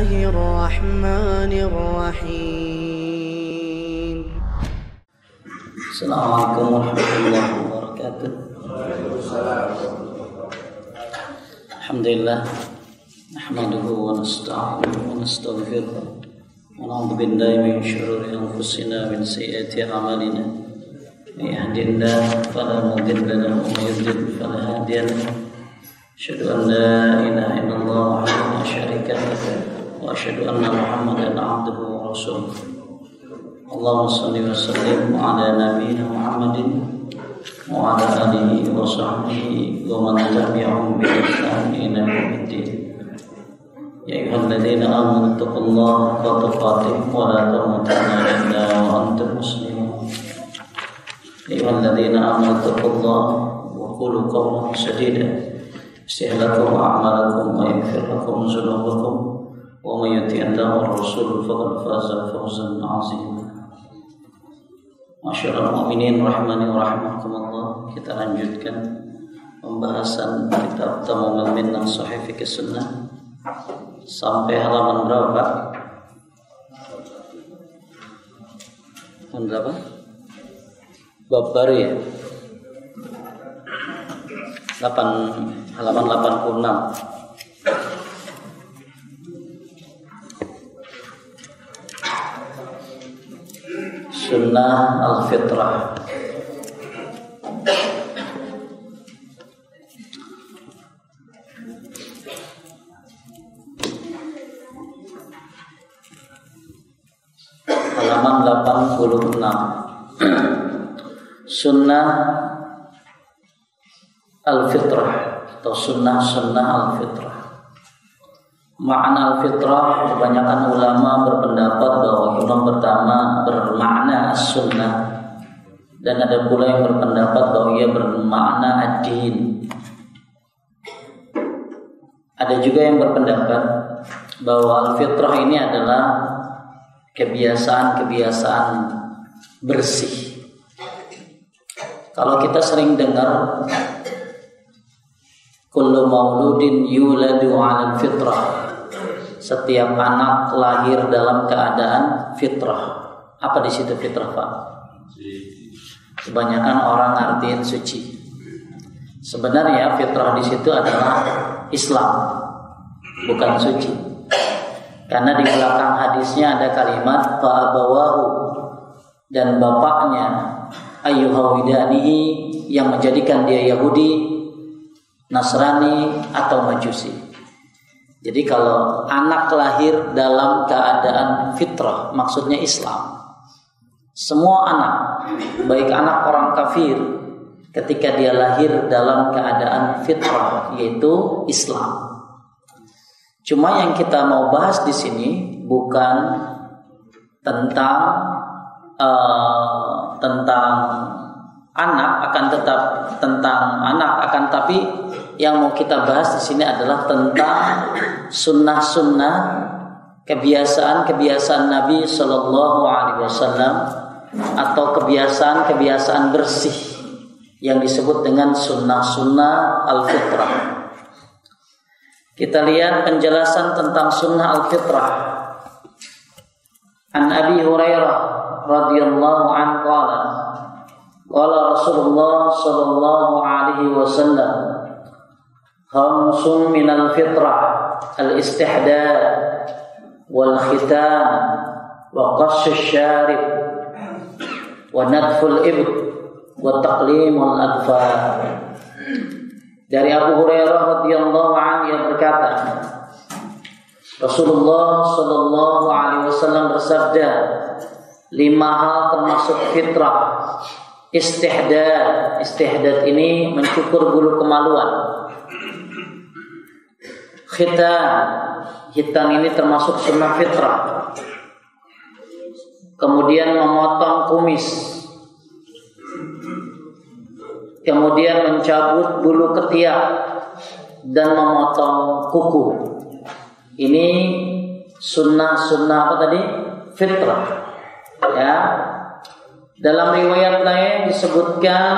الله الرحمن الرحيم. السلام عليكم ورحمة الله وبركاته. الحمد لله نحمده ونستعينه ونستغفره ونعوذ بالله من شرور أنفسنا ومن سيئات أعمالنا. من يهد الله فلا مضل له ومن يضلل فلا هادي له. أشهد أن لا إله إلا الله وحده لا شريك له وأشهد أن محمدا عبده ورسوله. اللهم صل وسلم على نبينا محمد وعلى آله وصحبه ومن تبعهم بإحسان إلى يوم الدين. يا أيها الذين آمنوا اتقوا الله حق تقاته ولا تموتن إلا وأنتم مسلمون. يا أيها الذين آمنوا اتقوا الله وقولوا قولا سديدا يصلح لكم أعمالكم ويغفر لكم ذنوبكم ومن يطع الله والرسول فقد فاز فوزا عظيما. Masyaallah mukminin rahimani wa rahimakumullah. Kita lanjutkan pembahasan kitab Tamamul Minnah Sahih Fiqh Sunnah sampai halaman berapa? Halaman berapa? Bab baru ya? Halaman 86. Sunnah al-fitrah. Halaman 86. Sunnah al-fitrah atau sunnah al-fitrah. Makna al-fitrah, kebanyakan ulama berpendapat bahwa yang pertama bermakna as-sunnah, dan ada pula yang berpendapat bahwa ia bermakna ad-din. Ada juga yang berpendapat bahwa al-fitrah ini adalah kebiasaan-kebiasaan bersih. Kalau kita sering dengar kullu mauludin yuladu 'alal fitrah, setiap anak lahir dalam keadaan fitrah. Apa di situ fitrah, Pak? Kebanyakan orang ngartiin suci. Sebenarnya fitrah di situ adalah Islam, bukan suci. Karena di belakang hadisnya ada kalimat fa'abawahu, dan bapaknya ayyuhawidanihi, yang menjadikan dia Yahudi, Nasrani atau Majusi. Jadi kalau anak lahir dalam keadaan fitrah, maksudnya Islam. Semua anak, baik anak orang kafir, ketika dia lahir dalam keadaan fitrah, yaitu Islam. Cuma yang kita mau bahas di sini bukan tentang anak, akan tapi yang mau kita bahas di sini adalah tentang sunnah-sunnah, kebiasaan-kebiasaan Nabi Shallallahu Alaihi Wasallam atau kebiasaan-kebiasaan bersih yang disebut dengan sunnah-sunnah al-fitrah. Kita lihat penjelasan tentang sunnah al-fitrah. An Abi Hurairah radhiyallahu anhu qala Rasulullah sallallahu alaihi wasallam, khamsun minal fitrah al-istihdad wal khitan wa qash syarib wa nadful ibt wa taqlimul adfar. Dari Abu Hurairah radhiyallahu anhu yang berkata, Rasulullah sallallahu alaihi wasallam bersabda, 5 hal termasuk fitrah. Istihdad ini mencukur bulu kemaluan. Khitan ini termasuk sunnah fitrah. Kemudian memotong kumis. Kemudian mencabut bulu ketiak dan memotong kuku. Ini sunnah apa tadi? Fitrah. Ya. Dalam riwayat lain disebutkan,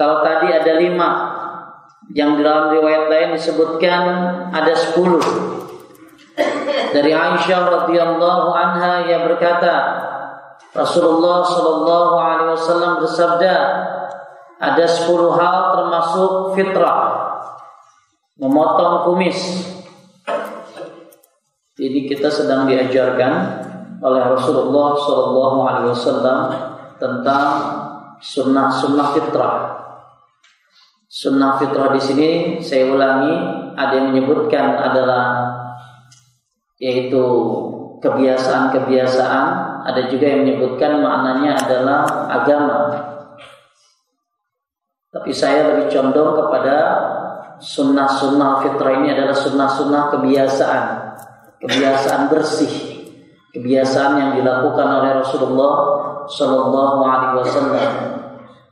kalau tadi ada 5, yang dalam riwayat lain disebutkan ada 10. Dari Aisyah radhiyallahu anha ia berkata, Rasulullah sallallahu alaihi wasallam bersabda, ada 10 hal termasuk fitrah, memotong kumis. Jadi kita sedang diajarkan oleh Rasulullah sallallahu alaihi wasallam tentang sunnah-sunnah fitrah. Sunnah fitrah di sini saya ulangi, ada yang menyebutkan adalah yaitu kebiasaan-kebiasaan, ada juga yang menyebutkan maknanya adalah agama. Tapi saya lebih condong kepada sunnah-sunnah fitrah ini adalah sunnah-sunnah kebiasaan bersih, kebiasaan yang dilakukan oleh Rasulullah Sallallahu Alaihi Wasallam.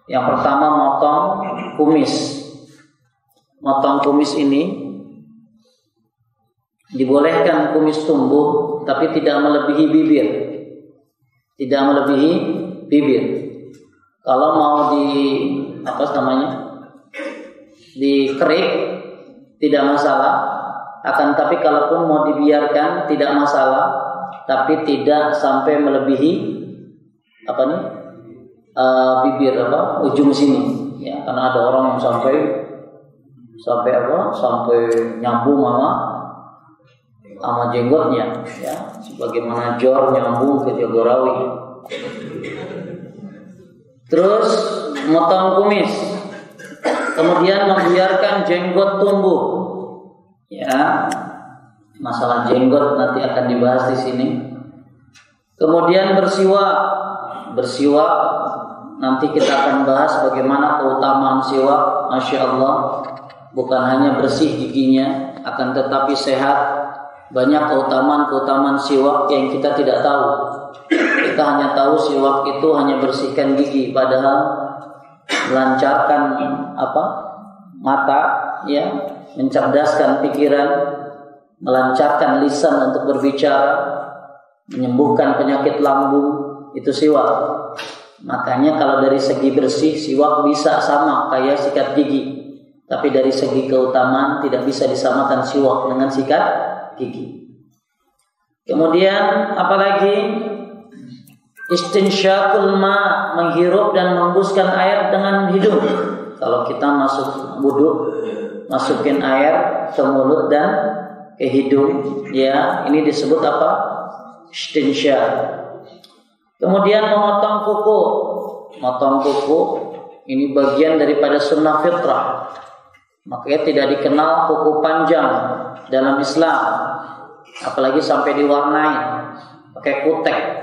Yang pertama, motong kumis. Motong kumis ini dibolehkan kumis tumbuh, tapi tidak melebihi bibir. Tidak melebihi bibir. Kalau mau dikerik tidak masalah. Akan tapi kalaupun mau dibiarkan tidak masalah, tapi tidak sampai melebihi bibir ujung sini. Ya, karena ada orang yang sampai nyambung sama jenggotnya, ya, sebagaimana Jor nyambung ke Jagorawi. Terus motong kumis, kemudian membiarkan jenggot tumbuh. Ya, masalah jenggot nanti akan dibahas di sini. Kemudian bersiwak nanti kita akan bahas bagaimana keutamaan siwak. Masya Allah, bukan hanya bersih giginya, akan tetapi sehat. Banyak keutamaan siwak yang kita tidak tahu. Kita hanya tahu siwak itu hanya bersihkan gigi, padahal melancarkan mata, ya, mencerdaskan pikiran, melancarkan lisan untuk berbicara, menyembuhkan penyakit lambung, itu siwak. Makanya kalau dari segi bersih, siwak bisa sama kayak sikat gigi. Tapi dari segi keutamaan tidak bisa disamakan siwak dengan sikat gigi. Kemudian apalagi? Istinsyaqul ma, menghirup dan menghembuskan air dengan hidung. Kalau kita masuk wudu, masukin air ke mulut dan ke hidung, ya, ini disebut apa? Istinsyaq. Kemudian memotong kuku. Motong kuku ini bagian daripada sunnah fitrah. Makanya tidak dikenal kuku panjang dalam Islam, apalagi sampai diwarnai pakai kutek.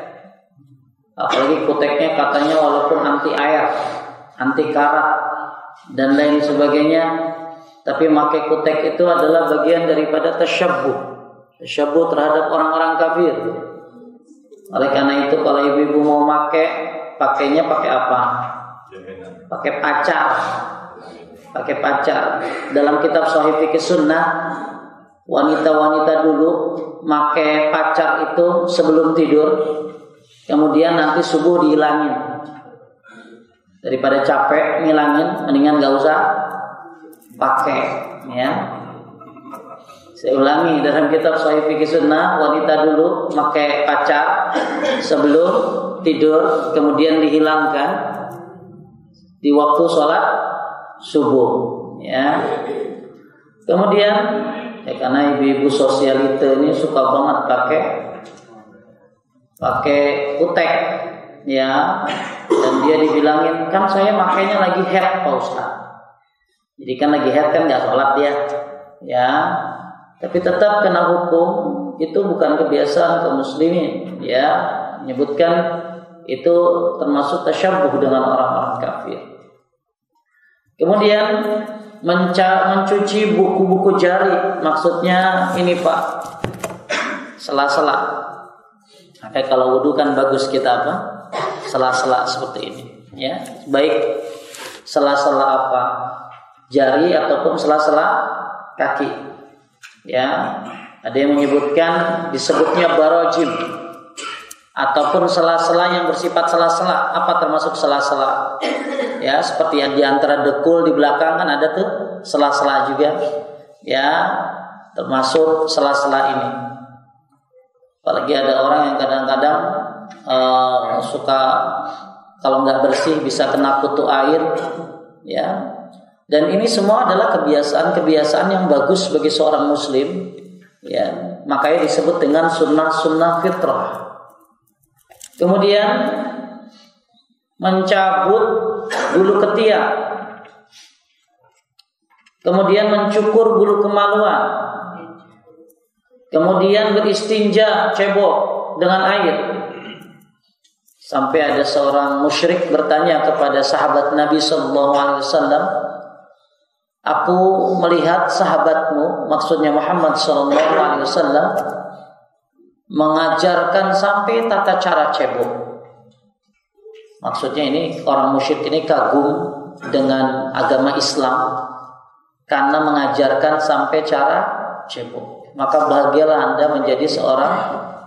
Apalagi kuteknya katanya walaupun anti air, anti karat dan lain sebagainya, tapi pakai kutek itu adalah bagian daripada tasyabbuh terhadap orang-orang kafir. Oleh karena itu kalau ibu-ibu mau pakainya pakai apa? Pakai pacar. Dalam kitab Sahih Fikih Sunnah, wanita-wanita dulu pakai pacar itu sebelum tidur, kemudian nanti subuh dihilangin. Daripada capek ngilangin, mendingan gak usah pakai, ya. Saya ulangi, dalam kitab Sahih Fikih Sunnah, wanita dulu pakai pacar sebelum tidur, kemudian dihilangkan di waktu sholat subuh, ya. Kemudian karena ibu-ibu sosialite ini suka banget pakai kutek, ya, dan dia dibilangin, kan saya makainya lagi head Pak Ustaz. Jadi kan lagi head kan nggak sholat dia, ya. Tapi tetap kena hukum, itu bukan kebiasaan kaum muslimin, ya. Menyebutkan itu termasuk tasyabbuh dengan orang-orang kafir. Kemudian mencuci buku-buku jari, maksudnya ini Pak, sela-sela. Maka kalau wudu kan bagus kita sela-sela seperti ini, ya. Baik sela-sela apa? Jari ataupun sela-sela kaki. Ya. Ada yang menyebutkan disebutnya barajim ataupun sela-sela yang bersifat sela-sela. Apa termasuk sela-sela? Ya, seperti yang di antara dekul di belakang kan ada tuh sela-sela juga. Ya, termasuk sela-sela ini. Apalagi ada orang yang kadang-kadang suka kalau nggak bersih bisa kena kutu air, ya. Dan ini semua adalah kebiasaan-kebiasaan yang bagus bagi seorang muslim, ya. Makanya disebut dengan sunnah-sunnah fitrah. Kemudian mencabut bulu ketiak, kemudian mencukur bulu kemaluan, kemudian beristinja cebok dengan air. Sampai ada seorang musyrik bertanya kepada sahabat Nabi SAW, aku melihat sahabatmu, maksudnya Muhammad SAW, mengajarkan sampai tata cara cebok. Maksudnya ini orang musyrik ini kagum dengan agama Islam karena mengajarkan sampai cara cebok. Maka bahagialah Anda menjadi seorang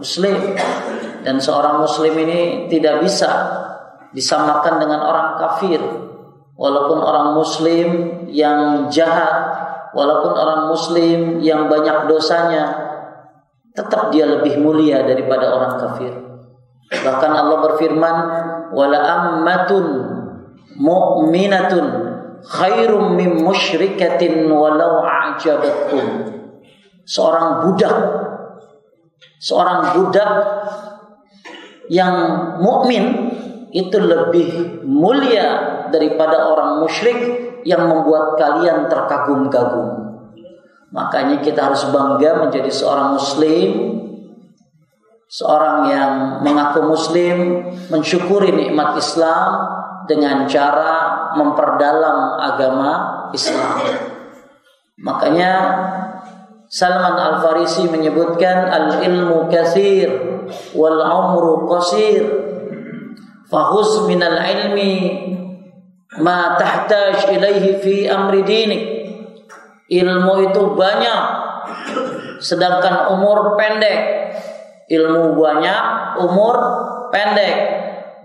muslim. Dan seorang muslim ini tidak bisa disamakan dengan orang kafir. Walaupun orang muslim yang jahat, walaupun orang muslim yang banyak dosanya, tetap dia lebih mulia daripada orang kafir. Bahkan Allah berfirman, wala ammatun mu'minatun khairum min musyrikatin walau a'jabatkum. Seorang budak yang mukmin itu lebih mulia daripada orang musyrik yang membuat kalian terkagum-kagum. Makanya kita harus bangga menjadi seorang muslim, seorang yang mengaku muslim, mensyukuri nikmat Islam dengan cara memperdalam agama Islam. Makanya Salman Al-Farisi menyebutkan al-ilmu katsir wal umru qasir fahuz minal ilmi ma tahtaj ilaihi fi amri dinik. Ilmu itu banyak sedangkan umur pendek. Ilmu banyak, umur pendek.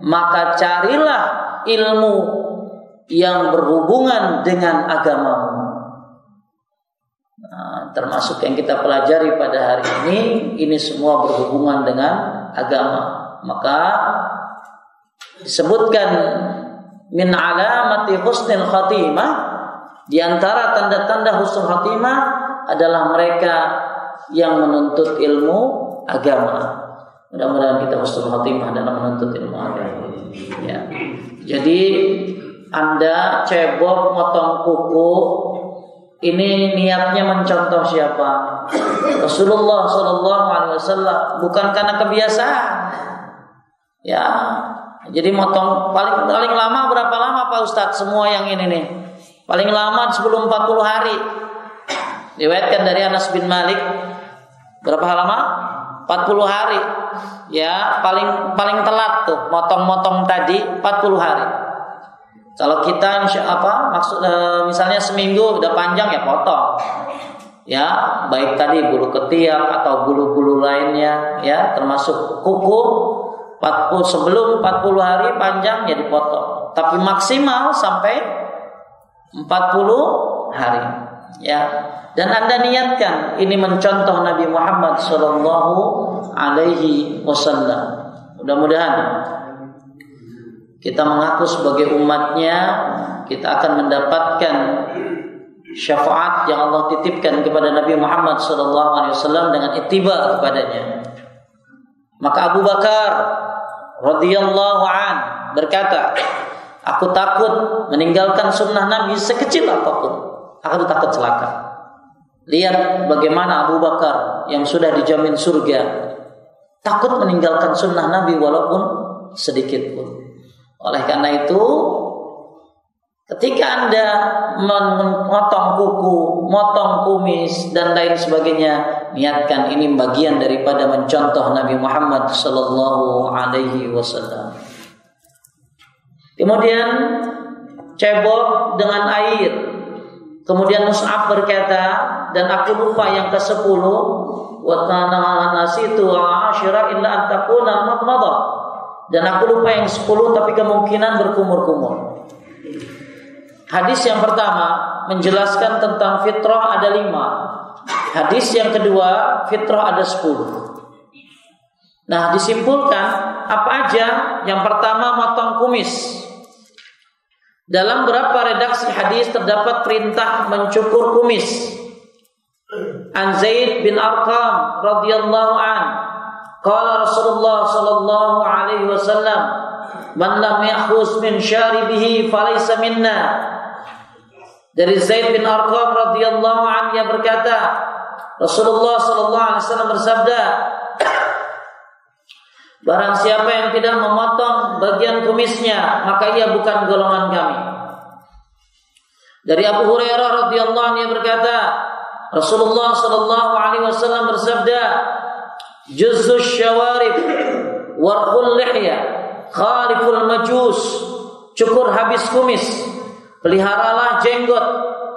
Maka carilah ilmu yang berhubungan dengan agamamu. Termasuk yang kita pelajari pada hari ini semua berhubungan dengan agama. Maka disebutkan min alamati husnil khatimah, di antara tanda-tanda husnul khatimah adalah mereka yang menuntut ilmu agama. Mudah-mudahan kita husnul khatimah dalam menuntut ilmu agama. Ya. Jadi Anda cebok, motong kuku, ini niatnya mencontoh siapa? Rasulullah SAW, bukan karena kebiasaan. Ya, jadi motong paling lama berapa lama Pak Ustadz? Semua yang ini nih paling lama sebelum 40 hari. Diriwayatkan dari Anas bin Malik. Berapa lama? 40 hari. Ya, paling telat tuh motong-motong tadi 40 hari. Kalau kita misalnya seminggu udah panjang ya potong. Ya, baik tadi bulu ketiak atau bulu-bulu lainnya ya, termasuk kuku sebelum 40 hari panjang ya dipotong. Tapi maksimal sampai 40 hari. Ya. Dan Anda niatkan ini mencontoh Nabi Muhammad SAW. Mudah-mudahan kita mengaku sebagai umatnya, kita akan mendapatkan syafaat yang Allah titipkan kepada Nabi Muhammad SAW dengan ittiba kepadanya. Maka Abu Bakar radhiyallahu an berkata, aku takut meninggalkan sunnah Nabi sekecil apapun. Aku takut celaka. Lihat bagaimana Abu Bakar yang sudah dijamin surga takut meninggalkan sunnah Nabi walaupun sedikit pun. Oleh karena itu, ketika Anda memotong kuku, motong kumis dan lain sebagainya, niatkan ini bagian daripada mencontoh Nabi Muhammad sallallahu alaihi wasallam. Kemudian cebok dengan air. Kemudian Mus'ab berkata, dan aku lupa yang ke-10, wa tanahasitu al-ashira illa an takuna madmadah. Dan aku lupa yang 10 tapi kemungkinan berkumur-kumur. Hadis yang pertama menjelaskan tentang fitrah ada 5. Hadis yang kedua fitrah ada 10. Nah, disimpulkan apa aja? Yang pertama, motong kumis. Dalam beberapa redaksi hadis terdapat perintah mencukur kumis. An Zaid bin Arqam radhiyallahu an, qala Rasulullah sallallahu alaihi wasallam, man lam ya'khuz min syaribihi falaysa minna. Dari Zaid bin Arqam radhiyallahu an, yang berkata, Rasulullah sallallahu alaihi wasallam bersabda, barang siapa yang tidak memotong bagian kumisnya, maka ia bukan golongan kami. Dari Abu Hurairah radhiyallahu anhu yang berkata, Rasulullah sallallahu alaihi wasallam bersabda, juzzus syawarib warqul lihya khaliful majus. Cukur habis kumis, peliharalah jenggot,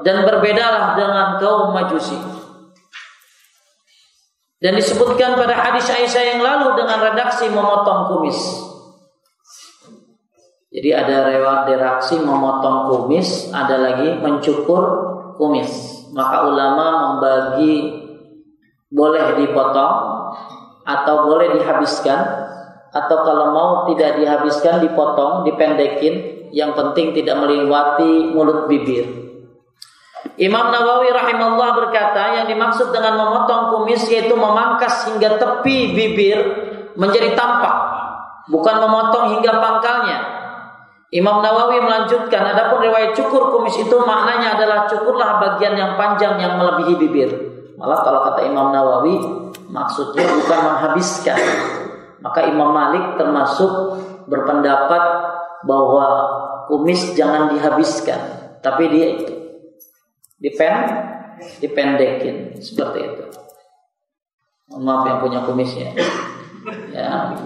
dan berbedalah dengan kaum Majusi. Dan disebutkan pada hadis Aisyah yang lalu dengan redaksi memotong kumis. Jadi ada redaksi memotong kumis, ada lagi mencukur kumis. Maka ulama membagi boleh dipotong atau boleh dihabiskan, atau kalau mau tidak dihabiskan dipotong, dipendekin, yang penting tidak melewati mulut bibir. Imam Nawawi rahimahullah berkata, yang dimaksud dengan memotong kumis yaitu memangkas hingga tepi bibir menjadi tampak, bukan memotong hingga pangkalnya. Imam Nawawi melanjutkan, adapun riwayat cukur kumis itu maknanya adalah cukurlah bagian yang panjang yang melebihi bibir. Malah kalau kata Imam Nawawi maksudnya bukan menghabiskan. Maka Imam Malik termasuk berpendapat bahwa kumis jangan dihabiskan, tapi dia itu dipendekin seperti itu. Maaf yang punya kumisnya. Ya.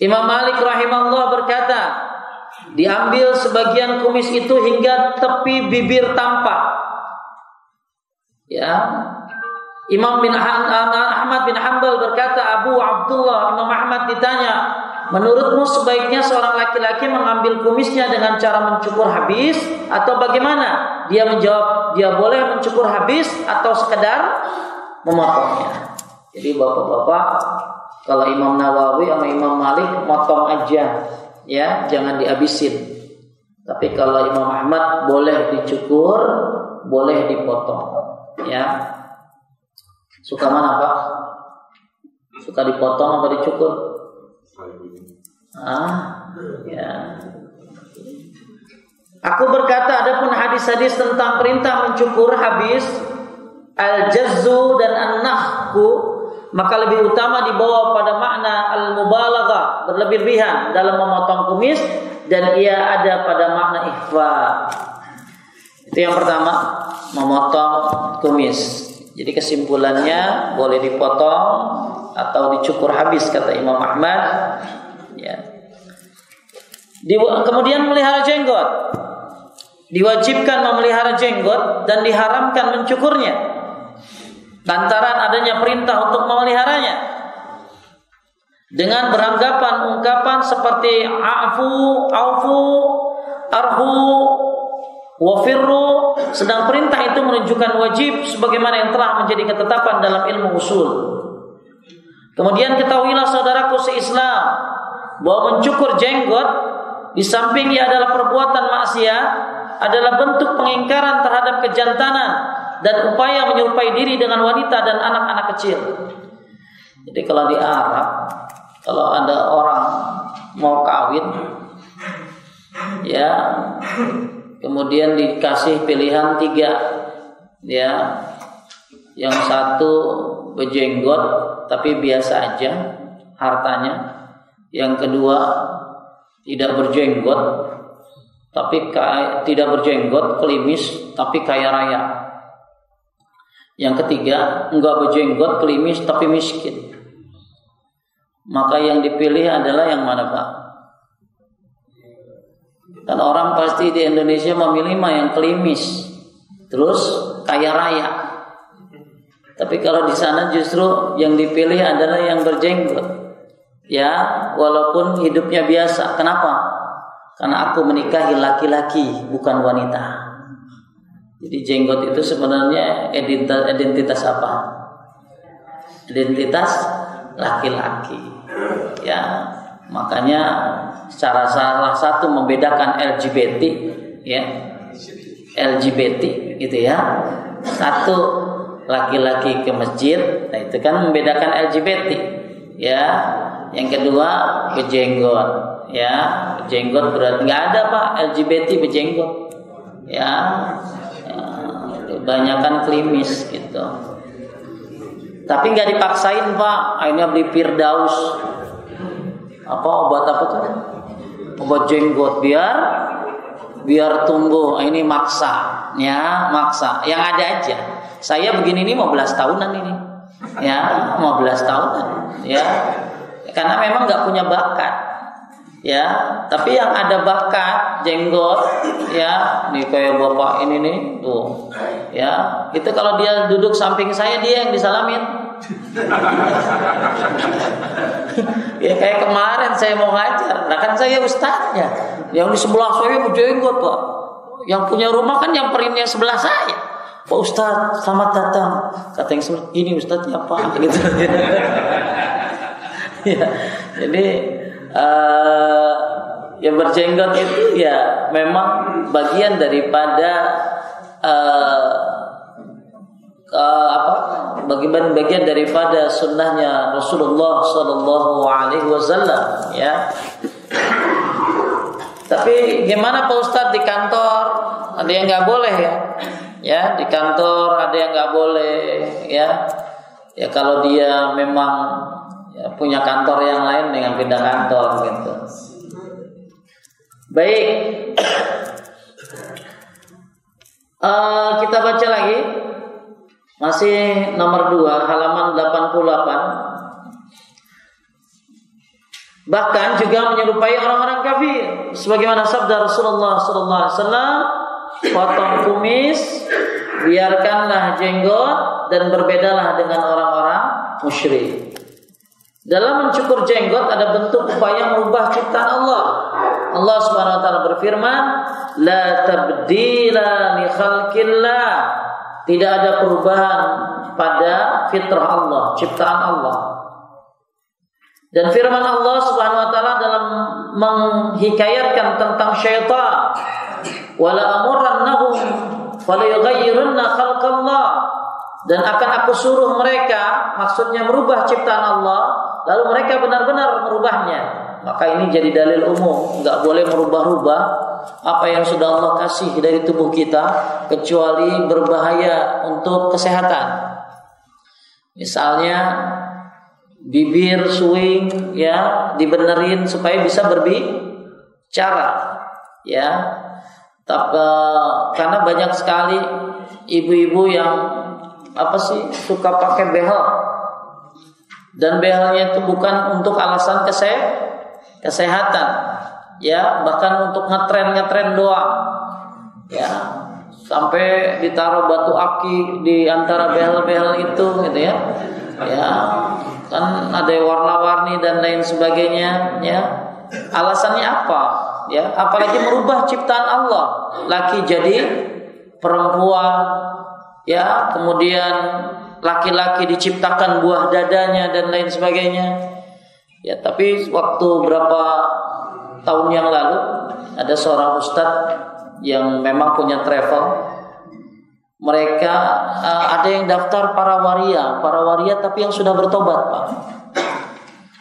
Imam Malik rahimahullah berkata, diambil sebagian kumis itu hingga tepi bibir tampak. Ya. Imam Ahmad bin Hanbal berkata, Abu Abdullah, Imam Ahmad ditanya, menurutmu sebaiknya seorang laki-laki mengambil kumisnya dengan cara mencukur habis atau bagaimana? Dia menjawab, dia boleh mencukur habis atau sekedar memotongnya. Jadi bapak-bapak, kalau Imam Nawawi sama Imam Malik motong aja, ya, jangan dihabisin. Tapi kalau Imam Ahmad boleh dicukur, boleh dipotong, ya. Suka mana Pak? Suka dipotong apa dicukur? Ya. Aku berkata, adapun hadis-hadis tentang perintah mencukur habis, al-jazzu dan an-nahku, maka lebih utama dibawa pada makna al-mubalaghah, berlebih-lebihan dalam memotong kumis, dan ia ada pada makna ikhfa. Itu yang pertama, memotong kumis. Jadi kesimpulannya boleh dipotong atau dicukur habis kata Imam Ahmad. Ya. Kemudian memelihara jenggot, diwajibkan memelihara jenggot dan diharamkan mencukurnya lantaran adanya perintah untuk memeliharanya dengan beranggapan ungkapan seperti aufu, arhu, wafirru, sedang perintah itu menunjukkan wajib sebagaimana yang telah menjadi ketetapan dalam ilmu usul. Kemudian ketahuilah saudaraku seislam bahwa mencukur jenggot di samping ia adalah perbuatan maksiat, adalah bentuk pengingkaran terhadap kejantanan dan upaya menyerupai diri dengan wanita dan anak-anak kecil. Jadi kalau di Arab, kalau ada orang mau kawin, ya, kemudian dikasih pilihan 3, ya, yang satu berjenggot tapi biasa aja hartanya, yang kedua tidak berjenggot tapi tidak berjenggot, klimis tapi kaya raya, yang ketiga enggak berjenggot, klimis tapi miskin. Maka yang dipilih adalah yang mana Pak? Kan orang pasti di Indonesia memilih yang klimis terus kaya raya. Tapi kalau di sana justru yang dipilih adalah yang berjenggot. Ya, walaupun hidupnya biasa. Kenapa? Karena aku menikahi laki-laki, bukan wanita. Jadi jenggot itu sebenarnya identitas apa? identitas laki-laki. Ya, makanya salah satu membedakan LGBT ya, LGBT gitu ya. Satu laki-laki ke masjid, nah itu kan membedakan LGBT ya. Yang kedua berjenggot ya, berjenggot berarti nggak ada Pak LGBT berjenggot ya, kebanyakan klimis gitu. Tapi nggak dipaksain Pak, akhirnya beli Firdaus obat apa tuh, obat jenggot biar tumbuh. Ini maksa ya, maksa yang ada aja. Saya begini ini 15 tahunan ini ya, 15 tahunan ya, karena memang nggak punya bakat ya. Tapi yang ada bakat jenggot ya, nih kayak bapak ini nih tuh ya, itu kalau dia duduk samping saya dia yang disalamin. Ya kayak kemarin saya mau ngajar, nah kan saya ustadznya, yang di sebelah saya berjenggot Pak, yang punya rumah kan nyamperin yang sebelah saya, Pak Ustadz selamat datang, kata yang sebelah, ini ustadznya apa gitu. Ya, jadi yang berjenggot itu ya memang bagian daripada bagian daripada sunnahnya Rasulullah Sallallahu Alaihi Wasallam ya. Tapi gimana Pak Ustadz, di kantor ada yang nggak boleh ya, di kantor ada yang nggak boleh ya. Ya kalau dia memang ya, punya kantor yang lain dengan pindah kantor gitu. Baik, kita baca lagi. Masih nomor 2 halaman 88. Bahkan juga menyerupai orang-orang kafir, sebagaimana sabda Rasulullah sallallahu alaihi wasallam, potong kumis, biarkanlah jenggot, dan berbedalah dengan orang-orang musyrik. Dalam mencukur jenggot ada bentuk upaya merubah ciptaan Allah. Allah Subhanahu wa taala berfirman, la tabdila li khalqillah. Tidak ada perubahan pada fitrah Allah, ciptaan Allah. Dan firman Allah Subhanahu wa taala dalam menghikayatkan tentang syaitan, wala amurannahum falyughayyirunna khalqallah, dan akan aku suruh mereka, maksudnya merubah ciptaan Allah, lalu mereka benar-benar merubahnya. Maka ini jadi dalil umum, enggak boleh merubah-rubah apa yang sudah Allah kasih dari tubuh kita, kecuali berbahaya untuk kesehatan. Misalnya bibir swing ya, dibenerin supaya bisa berbicara ya. Karena banyak sekali ibu-ibu yang suka pakai behel, dan behelnya itu bukan untuk alasan kesehatan ya, bahkan untuk ngetren doang ya, sampai ditaruh batu aki di antara behel-behel itu gitu ya. Ya, kan ada warna-warni dan lain sebagainya ya. Alasannya apa? Ya, apalagi merubah ciptaan Allah, laki jadi perempuan ya, kemudian laki-laki diciptakan buah dadanya dan lain sebagainya. Ya, tapi waktu berapa tahun yang lalu ada seorang ustadz yang memang punya travel. Mereka ada yang daftar para waria tapi yang sudah bertobat Pak.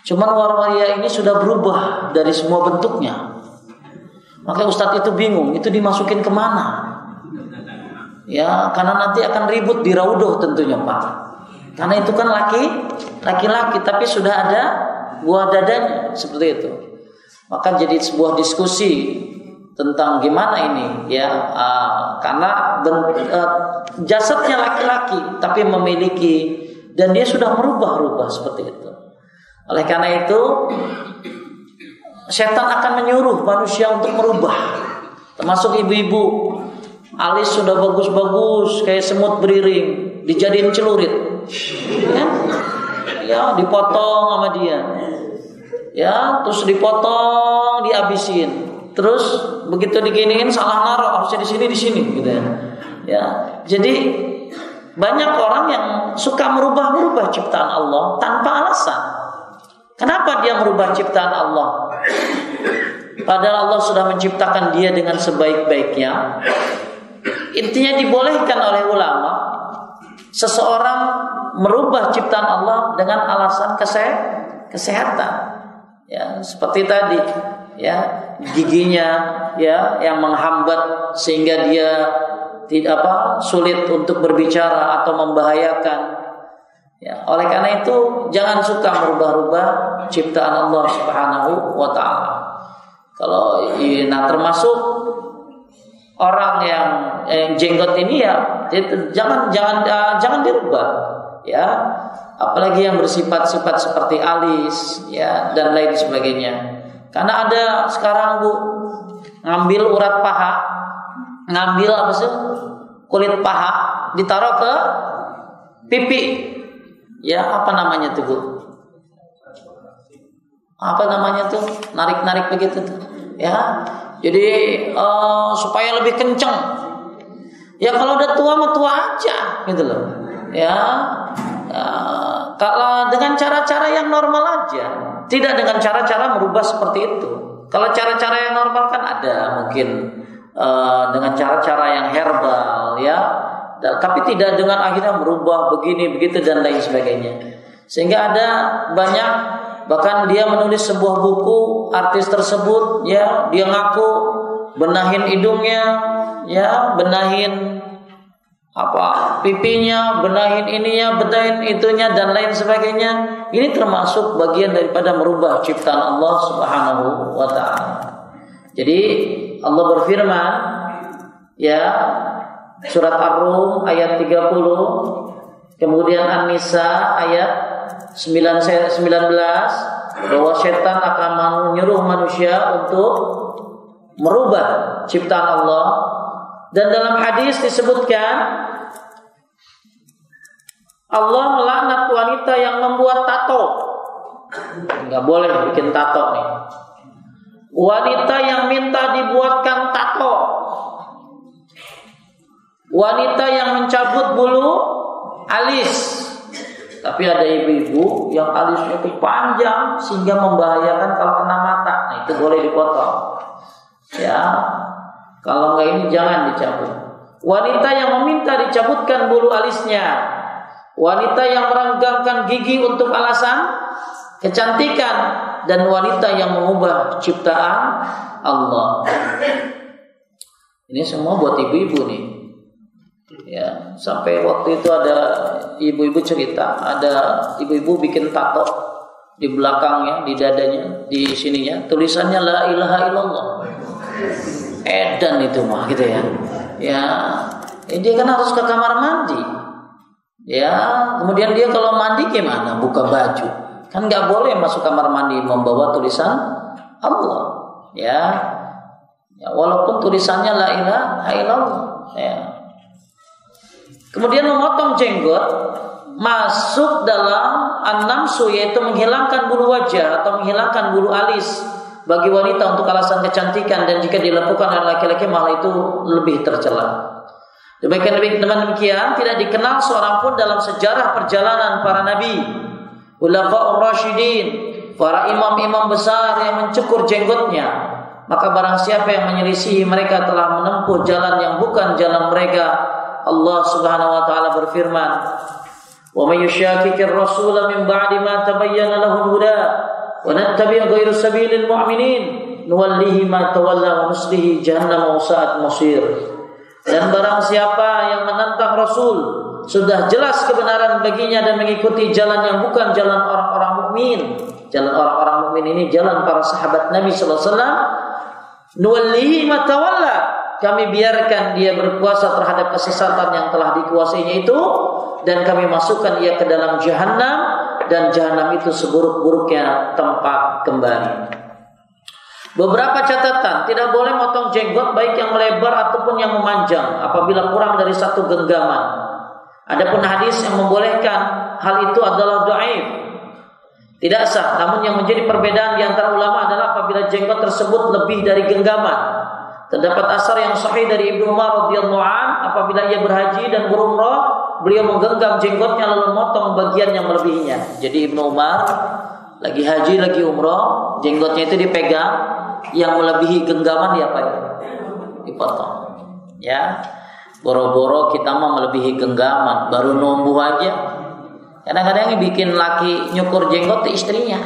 Cuman waria ini sudah berubah dari semua bentuknya. Maka ustadz itu bingung, itu dimasukin kemana? Ya, karena nanti akan ribut di raudhoh tentunya Pak. Karena itu kan laki-laki tapi sudah ada buah dadanya, seperti itu. Maka jadi sebuah diskusi tentang gimana ini ya, karena jasadnya laki-laki tapi memiliki, dan dia sudah merubah seperti itu. Oleh karena itu setan akan menyuruh manusia untuk merubah, termasuk ibu-ibu. Alis sudah bagus-bagus kayak semut beriring, dijadiin celurit ya, dipotong sama dia ya, terus dipotong, dihabisin, terus begitu diginiin salah naruh, harusnya di sini gitu ya. Ya, jadi banyak orang yang suka merubah-rubah ciptaan Allah tanpa alasan. Kenapa dia merubah ciptaan Allah? Padahal Allah sudah menciptakan dia dengan sebaik-baiknya. Intinya dibolehkan oleh ulama seseorang merubah ciptaan Allah dengan alasan kesehatan. Ya, seperti tadi, ya, giginya ya yang menghambat sehingga dia sulit untuk berbicara atau membahayakan. Ya, oleh karena itu jangan suka merubah-rubah ciptaan Allah Subhanahu wa taala. Kalau termasuk orang yang jenggot ini ya jangan dirubah ya, apalagi yang bersifat-sifat seperti alis ya dan lain sebagainya. Karena ada sekarang Bu, ngambil urat paha, ngambil kulit paha ditaruh ke pipi. Ya, apa namanya tuh Bu? Apa namanya tuh? Narik-narik begitu tuh. Ya. Jadi supaya lebih kenceng. Ya kalau udah tua mah tua aja gitu loh. Ya. Kalau dengan cara-cara yang normal aja, tidak dengan cara-cara merubah seperti itu. Kalau cara-cara yang normal kan ada mungkin dengan cara-cara yang herbal ya. Tapi tidak dengan akhirnya merubah begini begitu dan lain sebagainya. Sehingga ada banyak, bahkan dia menulis sebuah buku, artis tersebut ya, dia ngaku benahin hidungnya ya, benahin pipinya, benahin ininya, benahin itunya dan lain sebagainya. Ini termasuk bagian daripada merubah ciptaan Allah Subhanahu wa taala. Jadi Allah berfirman ya, surat Ar-Rum ayat 30, kemudian An-Nisa ayat 19, bahwa setan akan menyuruh manusia untuk merubah ciptaan Allah. Dan dalam hadis disebutkan Allah melaknat wanita yang membuat tato. Enggak boleh bikin tato nih. Wanita yang minta dibuatkan tato, wanita yang mencabut bulu alis. Tapi ada ibu-ibu yang alisnya itu panjang sehingga membahayakan kalau kena mata. Nah, itu boleh dipotong. Ya. Kalau enggak ini jangan dicabut. Wanita yang meminta dicabutkan bulu alisnya. Wanita yang merenggangkan gigi untuk alasan kecantikan, dan wanita yang mengubah ciptaan Allah. Ini semua buat ibu-ibu nih. Ya, sampai waktu itu ada ibu-ibu cerita, ada ibu-ibu bikin tato di belakangnya, di dadanya, di sininya tulisannya la ilaha illallah. Edan itu mah gitu ya. Ya, dia kan harus ke kamar mandi. Ya, kemudian dia kalau mandi gimana? Buka baju. Kan nggak boleh masuk kamar mandi membawa tulisan Allah. Ya, walaupun tulisannya la ilaha illallah. Ya. Kemudian memotong jenggot masuk dalam an-namsu, yaitu menghilangkan bulu wajah atau menghilangkan bulu alis bagi wanita untuk alasan kecantikan, dan jika dilakukan oleh laki-laki malah itu lebih tercela. Demikian tidak dikenal seorang pun dalam sejarah perjalanan para nabi, Khulafaur Rasyidin, para imam-imam besar yang mencukur jenggotnya. Maka barang siapa yang menyelisihi mereka telah menempuh jalan yang bukan jalan mereka. Allah Subhanahu wa taala berfirman, "Wa may yushaqiqir rasula min ba'di ma tabayyana lahu al-huda wa nattabi' ghayra sabilil mu'minin nuwallihi ma tawalla wa nuslihi jahannam wa sa'at masir." Dan barang siapa yang menentang Rasul, sudah jelas kebenaran baginya dan mengikuti jalan yang bukan jalan orang-orang mukmin. Jalan orang-orang mukmin ini jalan para sahabat Nabi sallallahu alaihi wasallam. Nuwallihi ma tawalla, kami biarkan dia berkuasa terhadap kesesatan yang telah dikuasainya itu, dan kami masukkan ia ke dalam jahannam, dan jahannam itu seburuk-buruknya tempat kembali. Beberapa catatan: tidak boleh motong jenggot baik yang melebar ataupun yang memanjang apabila kurang dari satu genggaman. Adapun hadis yang membolehkan hal itu adalah dhaif, tidak sah. Namun yang menjadi perbedaan di antara ulama adalah apabila jenggot tersebut lebih dari genggaman. Terdapat asar yang sahih dari Ibnu Umar radhiyallahu an, apabila ia berhaji dan berumrah, beliau menggenggam jenggotnya lalu memotong bagian yang melebihinya. Jadi Ibnu Umar lagi haji, lagi umroh, jenggotnya itu dipegang, yang melebihi genggaman dipotong. Ya, boro-boro kita mah melebihi genggaman, baru numbuh aja. Kadang-kadang yang bikin laki nyukur jenggot itu istrinya.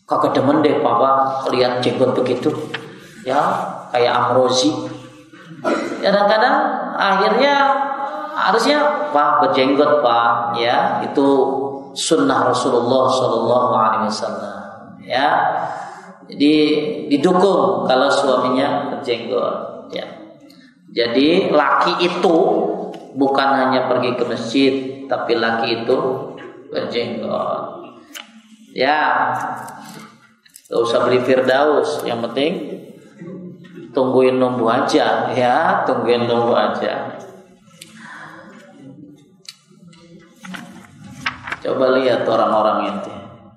Kagak demen deh papa lihat jenggot begitu. Ya, kayak Amrozi. Kadang-kadang akhirnya harusnya Pak berjenggot Pak, ya itu sunnah Rasulullah SAW, ya. Jadi didukung kalau suaminya berjenggot, ya. Jadi laki itu bukan hanya pergi ke masjid, tapi laki itu berjenggot, ya. Gak usah beli Firdaus, yang penting tungguin numbuh aja, ya, tungguin numbuh aja. Coba lihat orang-orang itu,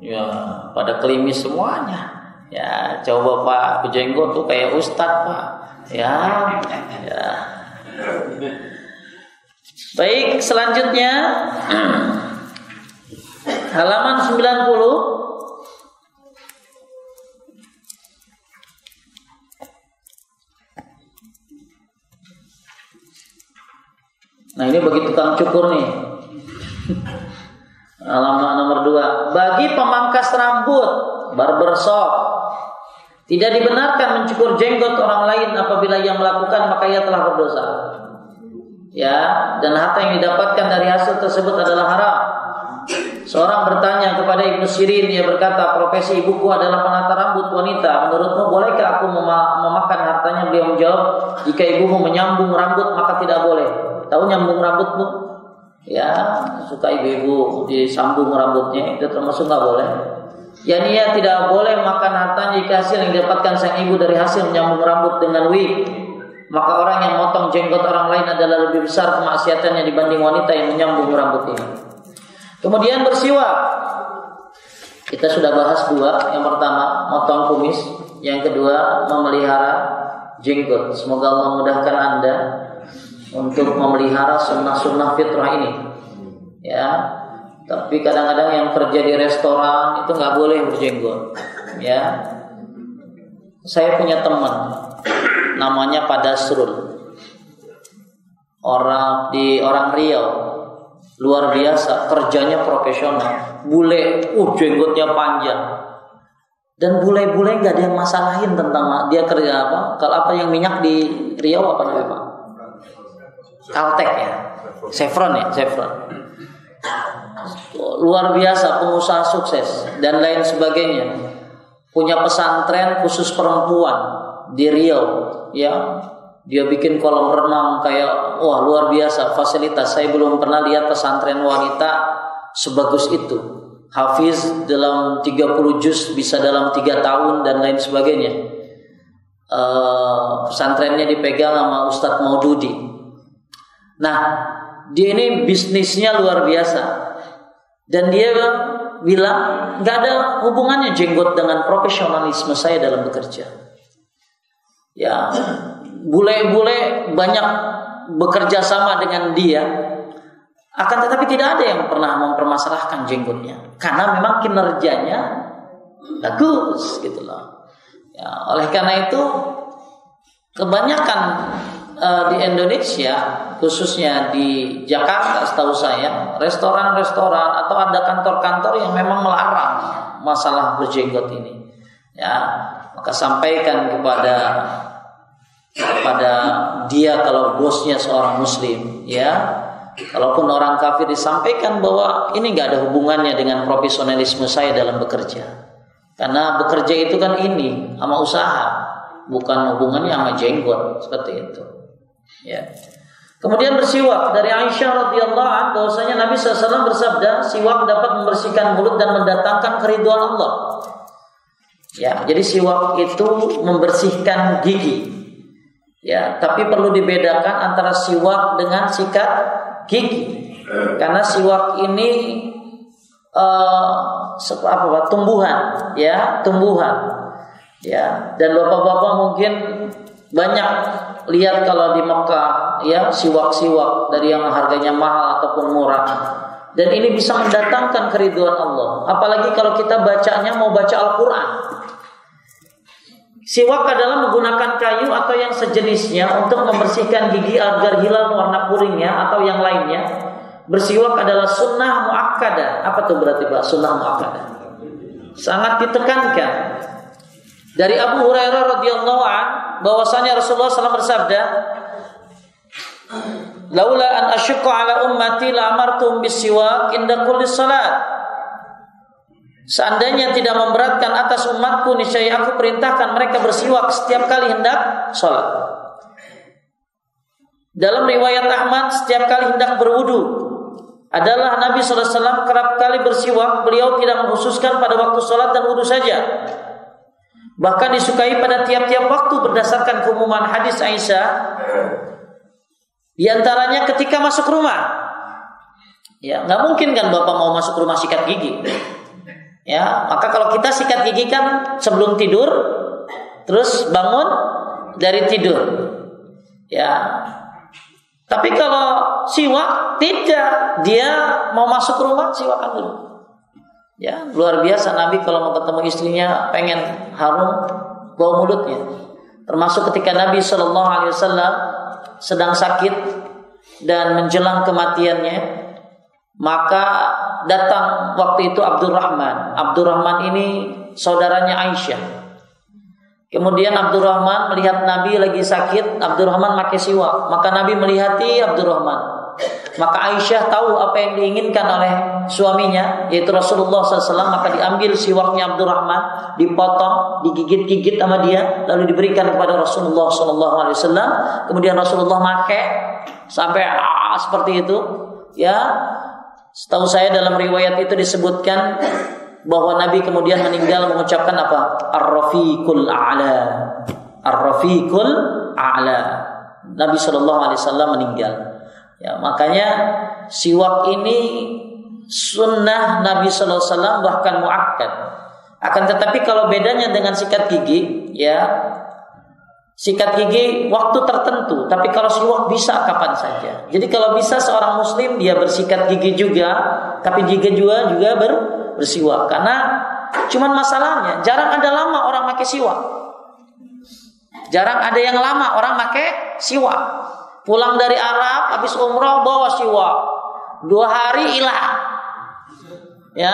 ya, pada klimis semuanya. Ya, coba Pak berjenggot tuh kayak ustadz Pak, ya. Baik, selanjutnya halaman 90. Nah, ini bagi tukang cukur nih. Halaman nomor 2. Bagi pemangkas rambut, barbershop, tidak dibenarkan mencukur jenggot orang lain. Apabila ia melakukan, maka ia telah berdosa. Ya, dan harta yang didapatkan dari hasil tersebut adalah haram. Seorang bertanya kepada Ibnu Sirin, ia berkata, profesi ibuku adalah penata rambut wanita. Menurutmu bolehkah aku memakan hartanya? Beliau menjawab, jika ibumu menyambung rambut maka tidak boleh. Tahu nyambung rambutmu? Ya, suka ibu-ibu disambung rambutnya, itu termasuk nggak boleh. Yani ya tidak boleh makan hartanya jika hasil yang didapatkan sang ibu dari hasil menyambung rambut dengan wig. Maka orang yang motong jenggot orang lain adalah lebih besar kemaksiatannya dibanding wanita yang menyambung rambut ini. Kemudian bersiwak. Kita sudah bahas 2. Yang pertama, motong kumis. Yang kedua, memelihara jenggot. Semoga Allah memudahkan Anda untuk memelihara sunnah-sunnah fitrah ini. Ya. Tapi kadang-kadang yang kerja di restoran itu nggak boleh berjenggot. Ya. Saya punya teman namanya Pak Dasrul. Orang Riau. Luar biasa, kerjanya profesional. Bule, jenggotnya panjang. Dan bule-bule nggak ada yang masalahin tentang dia kerja apa. Kalau apa yang minyak di Riau apa namanya Pak? Caltek ya, Chevron. Luar biasa, pengusaha sukses dan lain sebagainya. Punya pesantren khusus perempuan di Riau, ya. Dia bikin kolam renang kayak luar biasa fasilitas. Saya belum pernah lihat pesantren wanita sebagus itu. Hafiz dalam 30 juz bisa dalam 3 tahun dan lain sebagainya. Pesantrennya dipegang sama Ustadz Maududi. Nah, dia ini bisnisnya luar biasa. Dan dia bilang, gak ada hubungannya jenggot dengan profesionalisme saya dalam bekerja. Ya, bule-bule banyak bekerja sama dengan dia. Akan tetapi tidak ada yang pernah mempermasalahkan jenggotnya. Karena memang kinerjanya bagus gitu loh. Ya, oleh karena itu, kebanyakan di Indonesia, khususnya di Jakarta setahu saya, restoran-restoran atau ada kantor-kantor yang memang melarang masalah berjenggot ini. Ya, maka sampaikan kepada dia kalau bosnya seorang muslim, ya. Kalaupun orang kafir, disampaikan bahwa ini nggak ada hubungannya dengan profesionalisme saya dalam bekerja. Karena bekerja itu kan ini sama usaha, bukan hubungannya sama jenggot seperti itu. Ya. Kemudian bersiwak dari Aisyah radhiyallahu anha bahwasanya Nabi SAW bersabda, siwak dapat membersihkan mulut dan mendatangkan keridhaan Allah. Ya, jadi siwak itu membersihkan gigi. Ya, tapi perlu dibedakan antara siwak dengan sikat gigi. Karena siwak ini tumbuhan, ya, tumbuhan. Ya, dan bapak-bapak mungkin Banyak lihat kalau di Mekah ya siwak-siwak dari yang harganya mahal ataupun murah. Dan ini bisa mendatangkan keridhaan Allah. Apalagi kalau kita bacanya mau baca Al-Quran. Siwak adalah menggunakan kayu atau yang sejenisnya untuk membersihkan gigi agar hilang warna kuringnya atau yang lainnya. Bersiwak adalah sunnah muakkadah. Apa tuh berarti Pak? Sunnah muakkadah. Sangat ditekankan. Dari Abu Hurairah radhiyallahu anhu bahwasanya Rasulullah SAW bersabda, "Laula an asyqa ala ummati la amartum bis-siwak inda kulli salat." Seandainya tidak memberatkan atas umatku, niscaya aku perintahkan mereka bersiwak setiap kali hendak salat. Dalam riwayat Ahmad, setiap kali hendak berwudu adalah Nabi SAW kerap kali bersiwak. Beliau tidak mengkhususkan pada waktu salat dan wudu saja. Bahkan disukai pada tiap-tiap waktu berdasarkan keumuman hadis Aisyah. Di antaranya ketika masuk rumah. Ya, nggak mungkin kan Bapak mau masuk rumah sikat gigi. Ya, maka kalau kita sikat gigi kan sebelum tidur, terus bangun dari tidur. Ya. Tapi kalau siwak tidak, dia mau masuk rumah siwakan dulu. Ya, luar biasa Nabi kalau mau ketemu istrinya pengen harum bau mulutnya. Termasuk ketika Nabi SAW sedang sakit dan menjelang kematiannya, maka datang waktu itu Abdurrahman. Abdurrahman ini saudaranya Aisyah. Kemudian Abdurrahman melihat Nabi lagi sakit, Abdurrahman pakai siwak. Maka Nabi melihati Abdurrahman. Maka Aisyah tahu apa yang diinginkan oleh suaminya, yaitu Rasulullah SAW. Maka diambil siwaknya Abdurrahman, dipotong, digigit-gigit sama dia, lalu diberikan kepada Rasulullah SAW. Kemudian Rasulullah pakai sampai seperti itu. Ya, setahu saya dalam riwayat itu disebutkan bahwa Nabi kemudian meninggal mengucapkan apa? Ar-Rafiqul A'la. Ar-Rafiqul A'la. Nabi SAW meninggal. Ya, makanya siwak ini sunnah Nabi SAW bahkan muakkad. Akan tetapi kalau bedanya dengan sikat gigi, ya sikat gigi waktu tertentu, tapi kalau siwak bisa kapan saja. Jadi kalau bisa seorang muslim dia bersikat gigi juga, tapi juga bersiwak. Karena cuman masalahnya jarang ada lama orang pakai siwak. Jarang ada yang lama orang pakai siwak. Pulang dari Arab habis umroh bawa siwak. 2 hari hilang. Ya,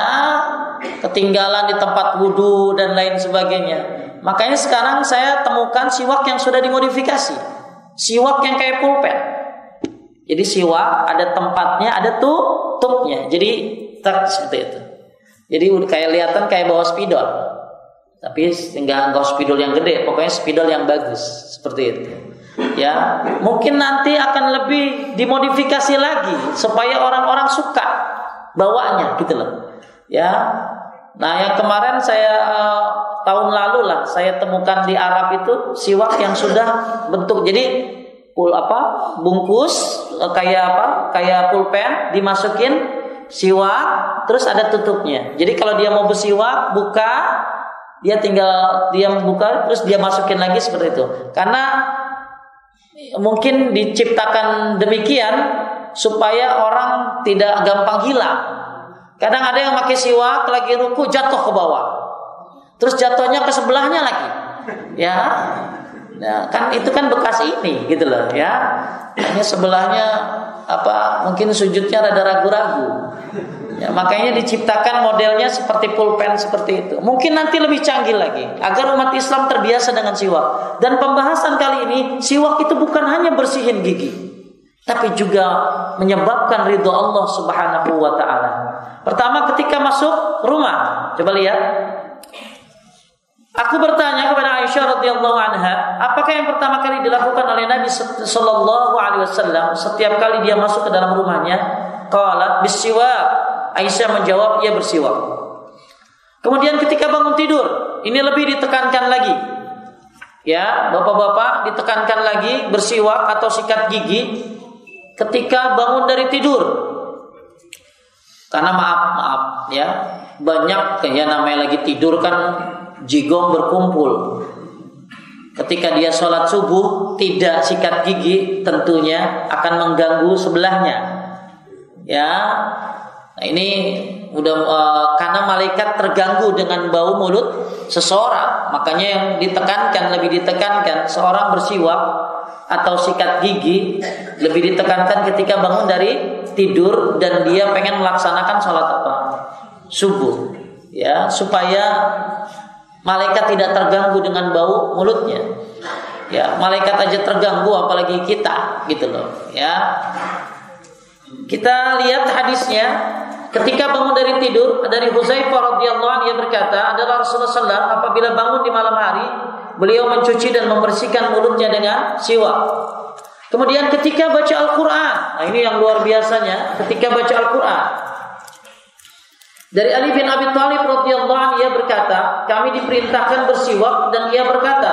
ketinggalan di tempat wudu dan lain sebagainya. Makanya sekarang saya temukan siwak yang sudah dimodifikasi. Siwak yang kayak pulpen. Jadi siwak ada tempatnya, ada tutupnya. Jadi seperti itu. Jadi kayak kelihatan kayak bawa spidol. Tapi enggak spidol yang gede, pokoknya spidol yang bagus, seperti itu. Ya, mungkin nanti akan lebih dimodifikasi lagi supaya orang-orang suka bawanya gitu loh. Ya. Nah, yang kemarin saya tahun lalu lah saya temukan di Arab itu siwak yang sudah bentuk jadi bungkus kayak pulpen, dimasukin siwak terus ada tutupnya. Jadi kalau dia mau bersiwak buka, dia buka terus dia masukin lagi seperti itu. Karena mungkin diciptakan demikian supaya orang tidak gampang hilang. Kadang ada yang pakai siwak lagi ruku jatuh ke bawah. Terus jatuhnya ke sebelahnya lagi. Ya. Nah, kan itu kan bekas ini gitu loh ya. Hanya sebelahnya mungkin sujudnya rada ragu-ragu. Ya, makanya diciptakan modelnya seperti pulpen seperti itu. Mungkin nanti lebih canggih lagi agar umat Islam terbiasa dengan siwak. Dan pembahasan kali ini, siwak itu bukan hanya bersihin gigi, tapi juga menyebabkan ridho Allah Subhanahu wa taala. Pertama ketika masuk rumah, coba lihat. Aku bertanya kepada Aisyah radhiyallahu anha, apakah yang pertama kali dilakukan oleh Nabi sallallahu alaihi wasallam setiap kali dia masuk ke dalam rumahnya? Qalat bis-siwak. Aisyah menjawab, ia bersiwak. Kemudian ketika bangun tidur, ini lebih ditekankan lagi. Ya, bapak-bapak ditekankan lagi bersiwak atau sikat gigi ketika bangun dari tidur. Karena maaf ya, banyak namanya lagi tidur kan jigong berkumpul. Ketika dia sholat subuh tidak sikat gigi, tentunya akan mengganggu sebelahnya. Ya, nah ini udah karena malaikat terganggu dengan bau mulut seseorang, makanya yang lebih ditekankan seorang bersiwak atau sikat gigi lebih ditekankan ketika bangun dari tidur dan dia pengen melaksanakan sholat apa? Subuh. Ya, supaya malaikat tidak terganggu dengan bau mulutnya. Ya, malaikat aja terganggu apalagi kita, gitu loh. Ya. Kita lihat hadisnya ketika bangun dari tidur dari Hudzaifah radhiyallahu anhu, dia berkata, adalah Rasulullah SAW apabila bangun di malam hari, beliau mencuci dan membersihkan mulutnya dengan siwak. Kemudian ketika baca Al-Quran, nah ini yang luar biasanya, ketika baca Al-Quran, dari Ali bin Abi Thalib radhiyallahu anhu, ia berkata, kami diperintahkan bersiwak dan ia berkata,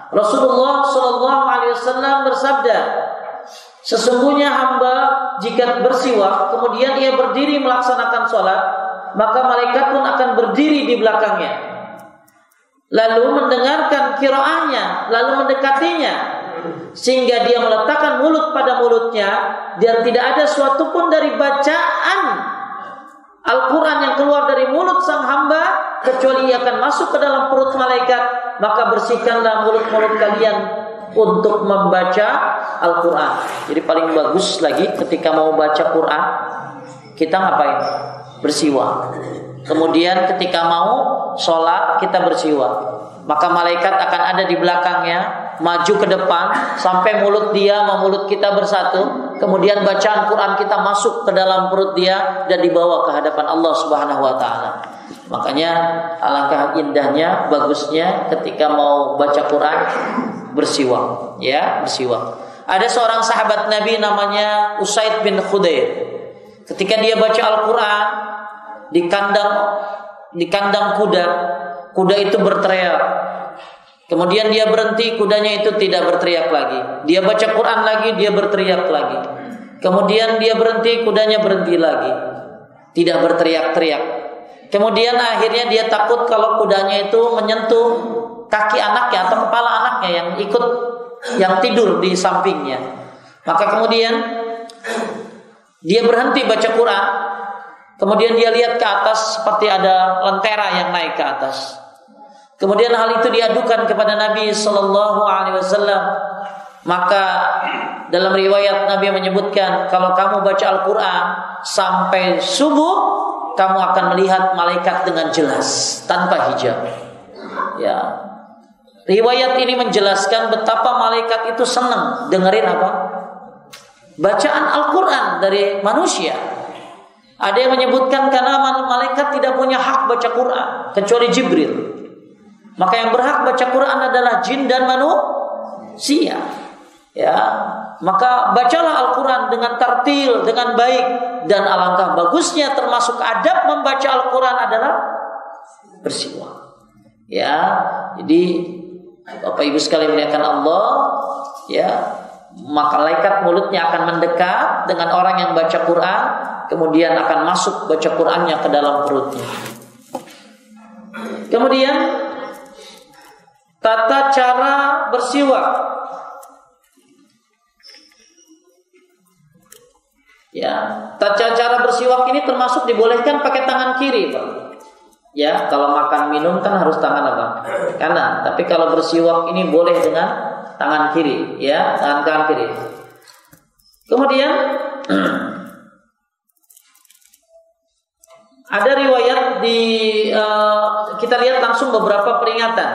Rasulullah sallallahu alaihi wasallam bersabda, sesungguhnya hamba jika bersiwak kemudian ia berdiri melaksanakan sholat, maka malaikat pun akan berdiri di belakangnya, lalu mendengarkan qiraahnya, lalu mendekatinya, sehingga dia meletakkan mulut pada mulutnya dan tidak ada suatu pun dari bacaan Al-Quran yang keluar dari mulut sang hamba kecuali ia akan masuk ke dalam perut malaikat. Maka bersihkanlah mulut-mulut kalian untuk membaca Al-Quran. Jadi paling bagus lagi ketika mau baca Quran, kita ngapain? Bersiwak. Kemudian ketika mau sholat, kita bersiwak. Maka malaikat akan ada di belakangnya, maju ke depan sampai mulut dia sama mulut kita bersatu. Kemudian bacaan Quran kita masuk ke dalam perut dia dan dibawa ke hadapan Allah Subhanahu wa taala. Makanya alangkah indahnya, bagusnya ketika mau baca Quran bersiwak, ya, bersiwak. Ada seorang sahabat Nabi namanya Usaid bin Khudair. Ketika dia baca Al-Quran di kandang kuda itu berteriak. Kemudian dia berhenti, kudanya itu tidak berteriak lagi. Dia baca Quran lagi, dia berteriak lagi. Kemudian dia berhenti, kudanya berhenti lagi, tidak berteriak-teriak. Kemudian akhirnya dia takut kalau kudanya itu menyentuh kaki anaknya atau kepala anaknya yang tidur di sampingnya. Maka kemudian dia berhenti baca Quran. Kemudian dia lihat ke atas seperti ada lentera yang naik ke atas. Kemudian hal itu diadukan kepada Nabi Sallallahu Alaihi Wasallam. Maka dalam riwayat Nabi menyebutkan, kalau kamu baca Al-Quran sampai subuh, kamu akan melihat malaikat dengan jelas tanpa hijab. Ya, riwayat ini menjelaskan betapa malaikat itu senang dengerin apa? Bacaan Al-Quran dari manusia. Ada yang menyebutkan karena malaikat tidak punya hak baca Quran kecuali Jibril. Maka yang berhak baca Quran adalah jin dan manusia. Ya, maka bacalah Al-Quran dengan tartil, dengan baik. Dan alangkah bagusnya termasuk adab membaca Al-Quran adalah bersiwak. Ya, jadi Bapak Ibu sekalian muliakan Allah, ya, maka malaikat mulutnya akan mendekat dengan orang yang baca Quran, kemudian akan masuk baca Qurannya ke dalam perutnya. Kemudian tata cara bersiwak. Ya, tata cara bersiwak ini termasuk dibolehkan pakai tangan kiri, Pak. Ya, kalau makan minum kan harus tangan apa? Kanan. Tapi kalau bersiwak ini boleh dengan tangan kiri, ya, tangan kiri. Kemudian ada riwayat kita lihat langsung beberapa peringatan.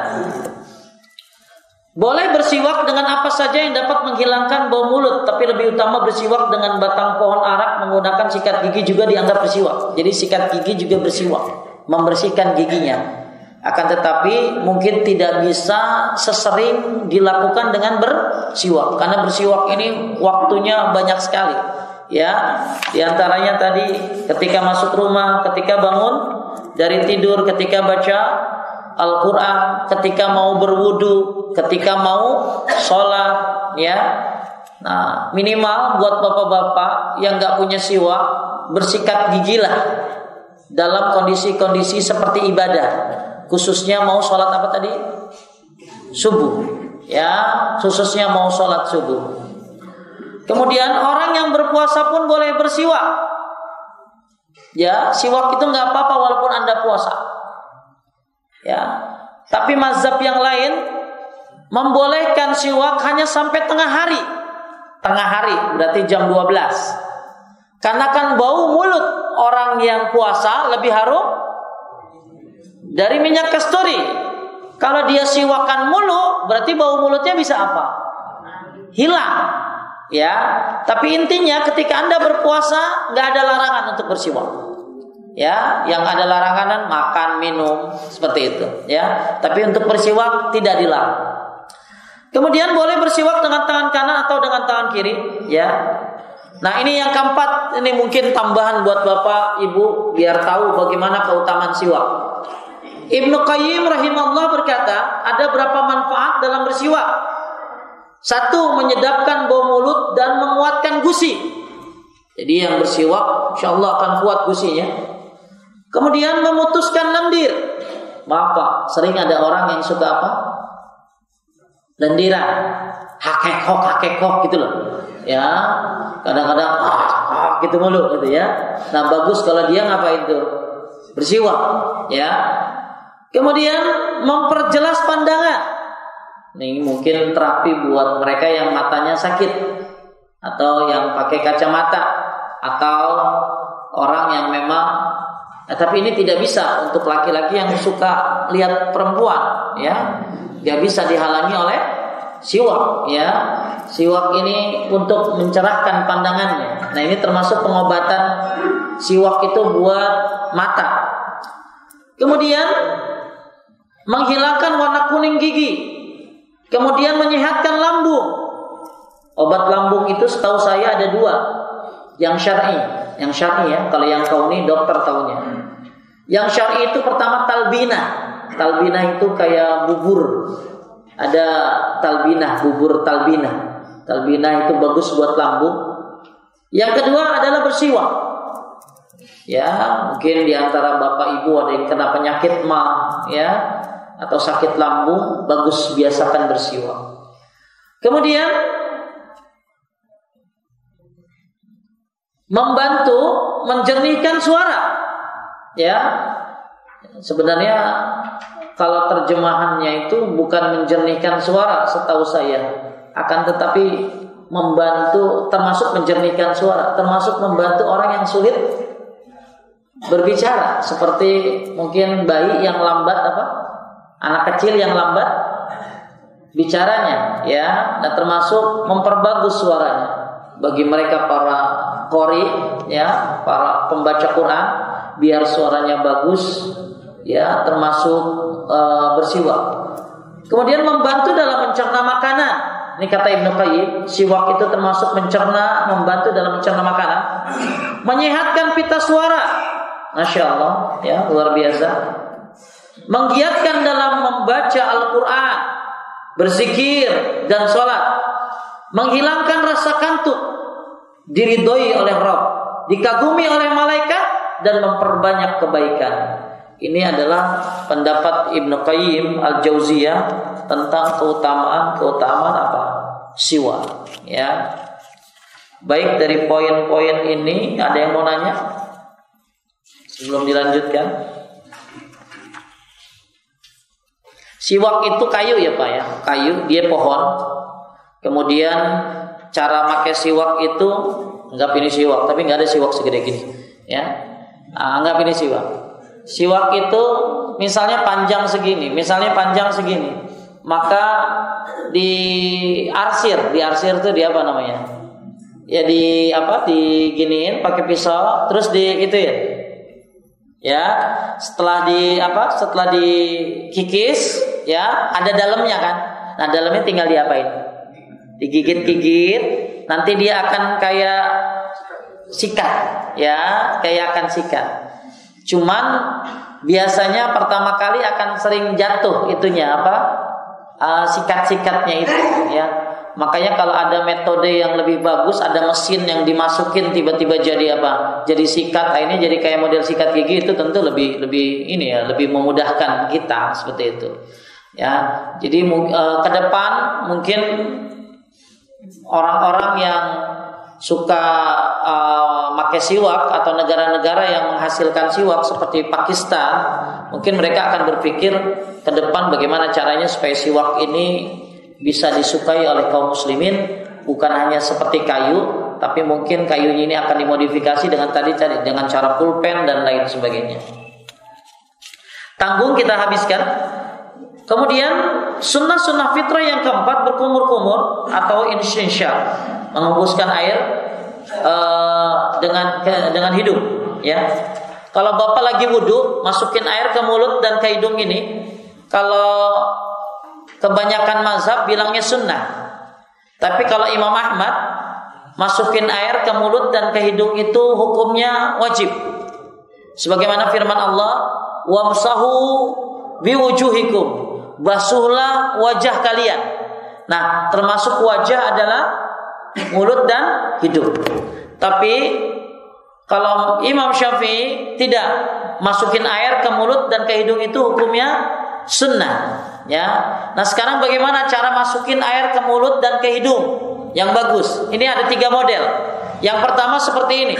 Boleh bersiwak dengan apa saja yang dapat menghilangkan bau mulut, tapi lebih utama bersiwak dengan batang pohon arak menggunakan sikat gigi juga dianggap bersiwak. Jadi sikat gigi juga bersiwak, membersihkan giginya. Akan tetapi mungkin tidak bisa sesering dilakukan dengan bersiwak, karena bersiwak ini waktunya banyak sekali. Ya, diantaranya tadi ketika masuk rumah, ketika bangun dari tidur, ketika baca Al-Quran, ketika mau berwudu, ketika mau sholat, ya. Nah, minimal buat bapak-bapak yang nggak punya siwak, bersikat gigilah dalam kondisi-kondisi seperti ibadah, khususnya mau sholat apa tadi? Subuh. ya, khususnya mau sholat subuh. Kemudian orang yang berpuasa pun boleh bersiwak. Ya, siwak itu nggak apa-apa walaupun Anda puasa. Ya, tapi mazhab yang lain membolehkan siwak hanya sampai tengah hari. Tengah hari berarti jam 12. Karena kan bau mulut orang yang puasa lebih harum dari minyak kasturi. Kalau dia siwakan mulu, berarti bau mulutnya bisa apa? Hilang. Ya, tapi intinya ketika Anda berpuasa nggak ada larangan untuk bersiwak. Ya, yang ada larangan makan, minum seperti itu. Ya, tapi untuk bersiwak tidak dilarang. Kemudian boleh bersiwak dengan tangan kanan atau dengan tangan kiri. Ya. Nah ini yang keempat, ini mungkin tambahan buat bapak ibu biar tahu bagaimana keutamaan siwak. Ibnu Qayyim rahimahullah berkata ada berapa manfaat dalam bersiwak. Satu, menyedapkan bau mulut dan menguatkan gusi. Jadi yang bersiwak insyaallah akan kuat gusinya. Kemudian memutuskan lendir. Maka sering ada orang yang suka apa? Lendiran, hakekok gitu loh. Ya, kadang-kadang gitu mulu gitu ya. Nah bagus kalau dia ngapain tuh? Bersiwak, ya. Kemudian memperjelas pandangan. Ini mungkin terapi buat mereka yang matanya sakit atau yang pakai kacamata atau orang yang memang tapi ini tidak bisa untuk laki-laki yang suka lihat perempuan, ya. Gak bisa dihalangi oleh siwak, ya. Siwak ini untuk mencerahkan pandangannya. Nah, ini termasuk pengobatan siwak itu buat mata. Kemudian menghilangkan warna kuning gigi. Kemudian menyehatkan lambung. Obat lambung itu setahu saya ada 2. Yang syar'i ya. Kalau yang kauni dokter tahunya. Yang syar'i itu pertama talbinah. Talbinah itu kayak bubur. Ada talbinah, bubur talbinah. Talbinah itu bagus buat lambung. Yang kedua adalah bersiwak. Ya, mungkin di antara bapak ibu ada yang kena penyakit mah, ya, atau sakit lambung, bagus biasakan bersiwak. Kemudian membantu menjernihkan suara. Ya. Sebenarnya kalau terjemahannya itu bukan menjernihkan suara setahu saya, akan tetapi membantu, termasuk menjernihkan suara, termasuk membantu orang yang sulit berbicara, seperti mungkin bayi yang lambat anak kecil yang lambat bicaranya, ya, dan termasuk memperbagus suaranya bagi mereka para qori, ya, para pembaca Quran, biar suaranya bagus, ya, termasuk bersiwak. Kemudian membantu dalam mencerna makanan. Ini kata Ibnu Qayyim, siwak itu termasuk mencerna, membantu dalam mencerna makanan, menyehatkan pita suara. Masya Allah, ya, luar biasa. Menggiatkan dalam membaca Al-Quran, berzikir dan sholat, menghilangkan rasa kantuk, diridhoi oleh Rabb, dikagumi oleh malaikat, dan memperbanyak kebaikan. Ini adalah pendapat Ibnu Qayyim Al-Jauziyah tentang keutamaan apa? Siwak, ya. Baik, dari poin-poin ini ada yang mau nanya sebelum dilanjutkan? Siwak itu kayu ya Pak ya, kayu, dia pohon. Kemudian cara pakai siwak itu, anggap ini siwak, tapi nggak ada siwak segede gini, ya. Anggap ini siwak. Siwak itu misalnya panjang segini, maka diarsir itu di apa namanya? Ya diginiin pakai pisau, terus di itu ya. Ya, setelah dikikis, ya, ada dalamnya kan. Nah, dalamnya tinggal diapain? Digigit-gigit, nanti dia akan kayak sikat, ya, kayak akan sikat. Cuman biasanya pertama kali akan sering jatuh itunya sikat-sikatnya itu, ya. Makanya kalau ada metode yang lebih bagus, ada mesin yang dimasukin tiba-tiba jadi jadi sikat, ini jadi kayak model sikat gigi, itu tentu lebih ini ya, lebih memudahkan kita seperti itu. Ya, jadi ke depan mungkin orang-orang yang suka pakai siwak atau negara-negara yang menghasilkan siwak seperti Pakistan, mungkin mereka akan berpikir ke depan bagaimana caranya supaya siwak ini bisa disukai oleh kaum muslimin, bukan hanya seperti kayu, tapi mungkin kayunya ini akan dimodifikasi dengan dengan cara pulpen dan lain sebagainya. Tanggung kita habiskan. Kemudian sunnah-sunnah fitrah yang keempat berkumur-kumur atau insyal, menghembuskan air dengan hidung. Ya, kalau bapak lagi wudhu, masukin air ke mulut dan ke hidung ini, kalau kebanyakan mazhab bilangnya sunnah. Tapi kalau Imam Ahmad, masukin air ke mulut dan ke hidung itu hukumnya wajib. Sebagaimana firman Allah, wamsahu biwujuhikum, basuhlah wajah kalian. Nah, termasuk wajah adalah mulut dan hidung. Tapi kalau Imam Syafi'i tidak, masukin air ke mulut dan ke hidung itu hukumnya sunnah. Ya. Nah, sekarang bagaimana cara masukin air ke mulut dan ke hidung yang bagus? Ini ada 3 model. Yang pertama seperti ini.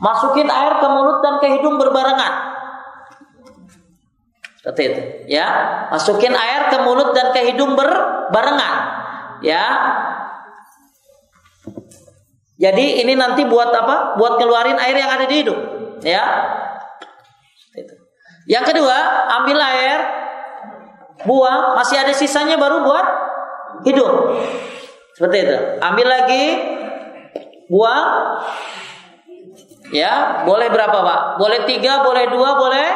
Masukin air ke mulut dan ke hidung berbarengan. Seperti itu, ya. Masukin air ke mulut dan ke hidung berbarengan, ya. Jadi ini nanti buat apa? Buat keluarin air yang ada di hidung, ya. Itu. Yang kedua, ambil air, buang, masih ada sisanya baru buat hidung. Seperti itu. Ambil lagi, buang. Ya, boleh berapa, Pak? Boleh 3, boleh 2, boleh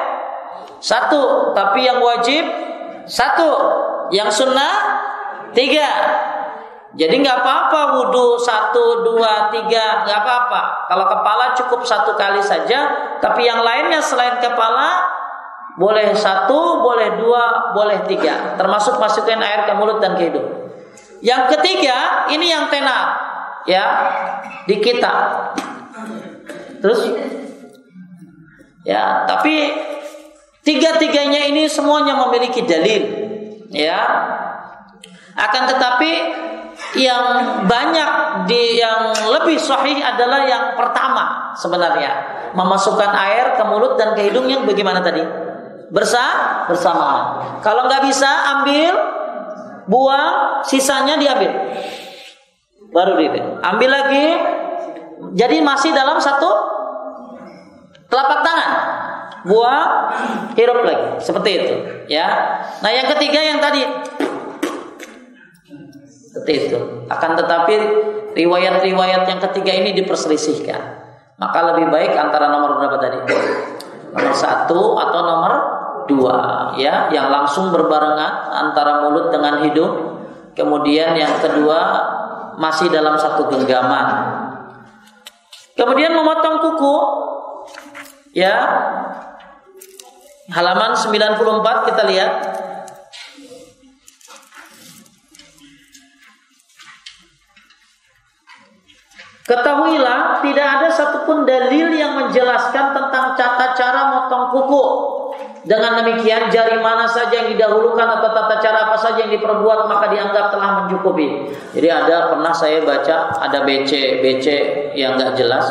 1, tapi yang wajib 1, yang sunnah 3. Jadi nggak apa-apa wudhu 1, 2, 3, nggak apa-apa. Kalau kepala cukup 1 kali saja, tapi yang lainnya selain kepala boleh 1, boleh 2, boleh 3. Termasuk masukin air ke mulut dan ke hidung. Yang ketiga, ini yang tenar, ya, di kita. Terus, ya, tapi 3-tiganya ini semuanya memiliki dalil, ya. Akan tetapi yang banyak yang lebih sahih adalah yang pertama sebenarnya, memasukkan air ke mulut dan ke hidung yang bagaimana tadi? Bersamaan. Kalau nggak bisa, ambil, buang, sisanya diambil, baru ambil lagi. Jadi masih dalam 1 telapak tangan. Buang, hirup lagi, seperti itu, ya. Nah, yang ketiga yang tadi, seperti itu. Akan tetapi riwayat-riwayat yang ketiga ini diperselisihkan. Maka lebih baik antara nomor berapa tadi? Nomor 1 atau nomor 2, ya, yang langsung berbarengan antara mulut dengan hidung. Kemudian yang kedua masih dalam 1 genggaman. Kemudian memotong kuku, ya. Halaman 94 kita lihat. Ketahuilah tidak ada satupun dalil yang menjelaskan tentang tata cara motong kuku. Dengan demikian jari mana saja yang didahulukan atau tata cara apa saja yang diperbuat maka dianggap telah mencukupi. Jadi pernah saya baca ada BC yang nggak jelas,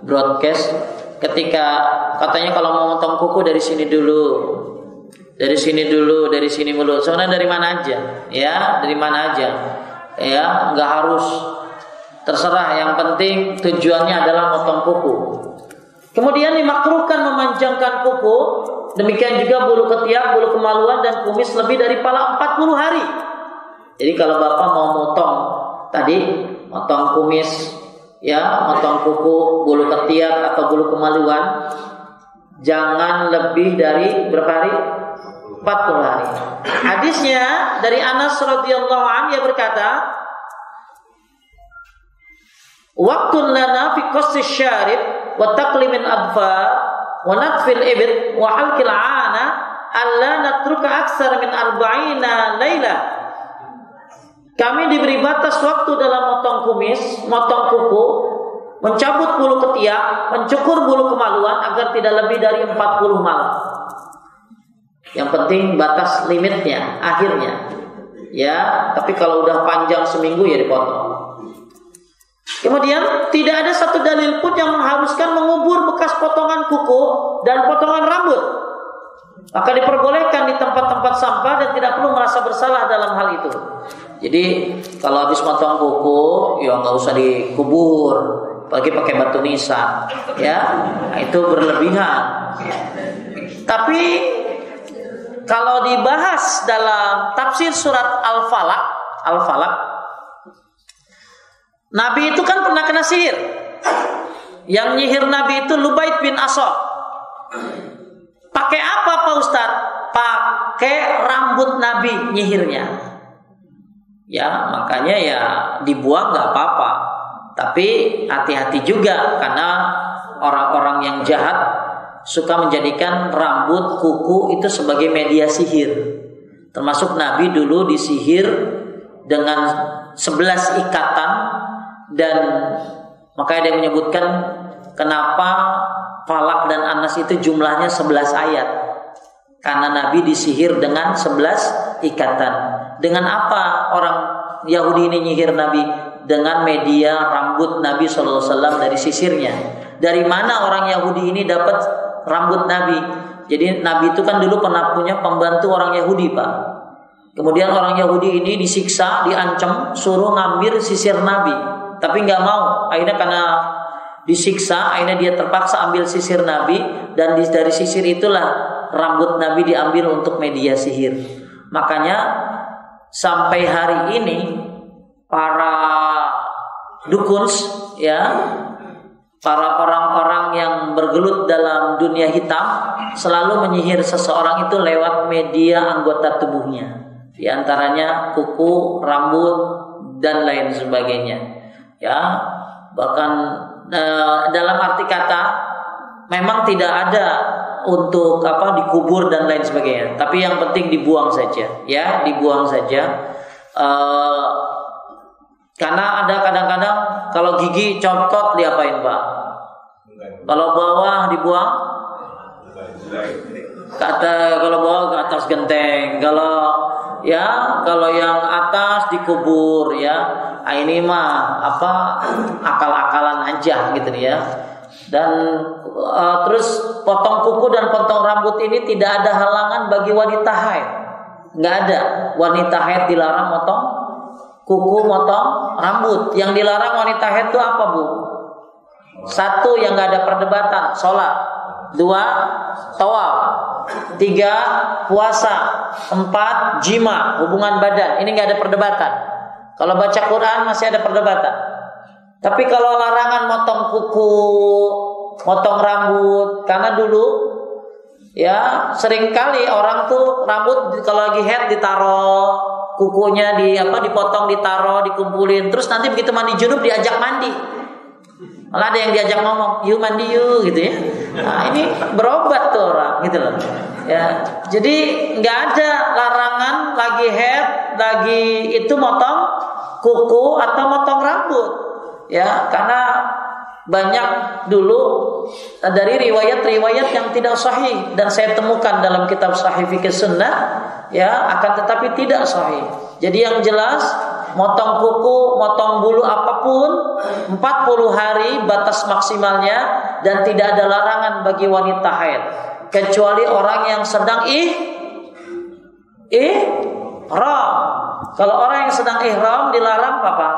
broadcast. Ketika katanya kalau mau motong kuku dari sini dulu, dari sini dulu. Sebenarnya dari mana aja, ya, dari mana aja, ya, nggak harus, terserah. Yang penting tujuannya adalah motong kuku. Kemudian dimakruhkan memanjangkan kuku, demikian juga bulu ketiak, bulu kemaluan dan kumis lebih dari 40 hari. Jadi kalau bapak mau motong tadi, motong kumis, ya, motong kuku, bulu ketiak atau bulu kemaluan, jangan lebih dari berapa hari? 40 hari. Hadisnya dari Anas radhiyallahu anhu, dia berkata, "Waqtun lana fi qassi syarib wa taqlimin adfar wa natfil ibid wa halqil 'ana alla natruka aksar min 40 laila." Kami diberi batas waktu dalam motong kumis, motong kuku, mencabut bulu ketiak, mencukur bulu kemaluan agar tidak lebih dari 40 malam. Yang penting batas limitnya, akhirnya. Ya, tapi kalau udah panjang seminggu ya dipotong. Kemudian tidak ada satu dalil pun yang mengharuskan mengubur bekas potongan kuku dan potongan rambut. Maka diperbolehkan di tempat-tempat sampah dan tidak perlu merasa bersalah dalam hal itu. Jadi kalau habis potong kuku, ya nggak usah dikubur, apalagi pakai batu nisan, ya itu berlebihan. Tapi kalau dibahas dalam tafsir surat Al-Falaq, Nabi itu kan pernah kena sihir. Yang nyihir Nabi itu Lubaid bin Asad. Pakai apa Pak Ustadz? Pakai rambut Nabi nyihirnya. Ya, makanya ya dibuang nggak apa-apa. Tapi hati-hati juga karena orang-orang yang jahat suka menjadikan rambut, kuku itu sebagai media sihir. Termasuk Nabi dulu disihir dengan 11 ikatan. Dan makanya dia menyebutkan kenapa Falak dan Anas itu jumlahnya 11 ayat. Karena Nabi disihir dengan 11 ikatan. Dengan apa orang Yahudi ini nyihir Nabi? Dengan media rambut Nabi SAW dari sisirnya. Dari mana orang Yahudi ini dapat rambut Nabi? Jadi Nabi itu kan dulu pernah punya pembantu orang Yahudi, Pak. Kemudian orang Yahudi ini disiksa, diancam, suruh ngambil sisir Nabi. Tapi nggak mau. Akhirnya karena disiksa, akhirnya dia terpaksa ambil sisir Nabi. Dan dari sisir itulah rambut Nabi diambil untuk media sihir. Makanya sampai hari ini para dukuns, ya, para orang-orang yang bergelut dalam dunia hitam selalu menyihir seseorang itu lewat media anggota tubuhnya. Di antaranya kuku, rambut, dan lain sebagainya. Ya, bahkan dalam arti kata memang tidak ada untuk dikubur dan lain sebagainya. Tapi yang penting dibuang saja, ya, dibuang saja. Karena ada kadang-kadang kalau gigi copot diapain, Pak? Kalau bawah dibuang? Kalau bawah ke atas genteng. Kalau yang atas dikubur, ya. Ini mah akal-akalan aja gitu ya. Dan terus potong kuku dan potong rambut ini tidak ada halangan bagi wanita haid. Nggak ada. Wanita haid dilarang potong kuku, potong rambut. Yang dilarang wanita haid itu apa, Bu? 1, yang nggak ada perdebatan, sholat. 2, tawaf. 3, puasa. 4, jima, hubungan badan. Ini nggak ada perdebatan. Kalau baca Quran masih ada perdebatan. Tapi kalau larangan motong kuku, motong rambut, karena dulu ya seringkali orang tuh rambut kalau lagi haid ditaruh, kukunya dipotong, ditaruh, dikumpulin, terus nanti begitu mandi junub diajak mandi. Malah ada yang diajak ngomong, "Yuk mandi yuk," gitu ya. Nah, ini berobat tuh orang gitu loh. Ya, jadi nggak ada larangan lagi haid, lagi itu motong kuku atau motong rambut. Ya, karena banyak dulu dari riwayat-riwayat yang tidak sahih dan saya temukan dalam kitab Sahih Fikih Sunnah, ya, akan tetapi tidak sahih. Jadi yang jelas motong kuku, motong bulu apapun 40 hari batas maksimalnya dan tidak ada larangan bagi wanita haid kecuali orang yang sedang ihram. Kalau orang yang sedang ihram dilarang apa?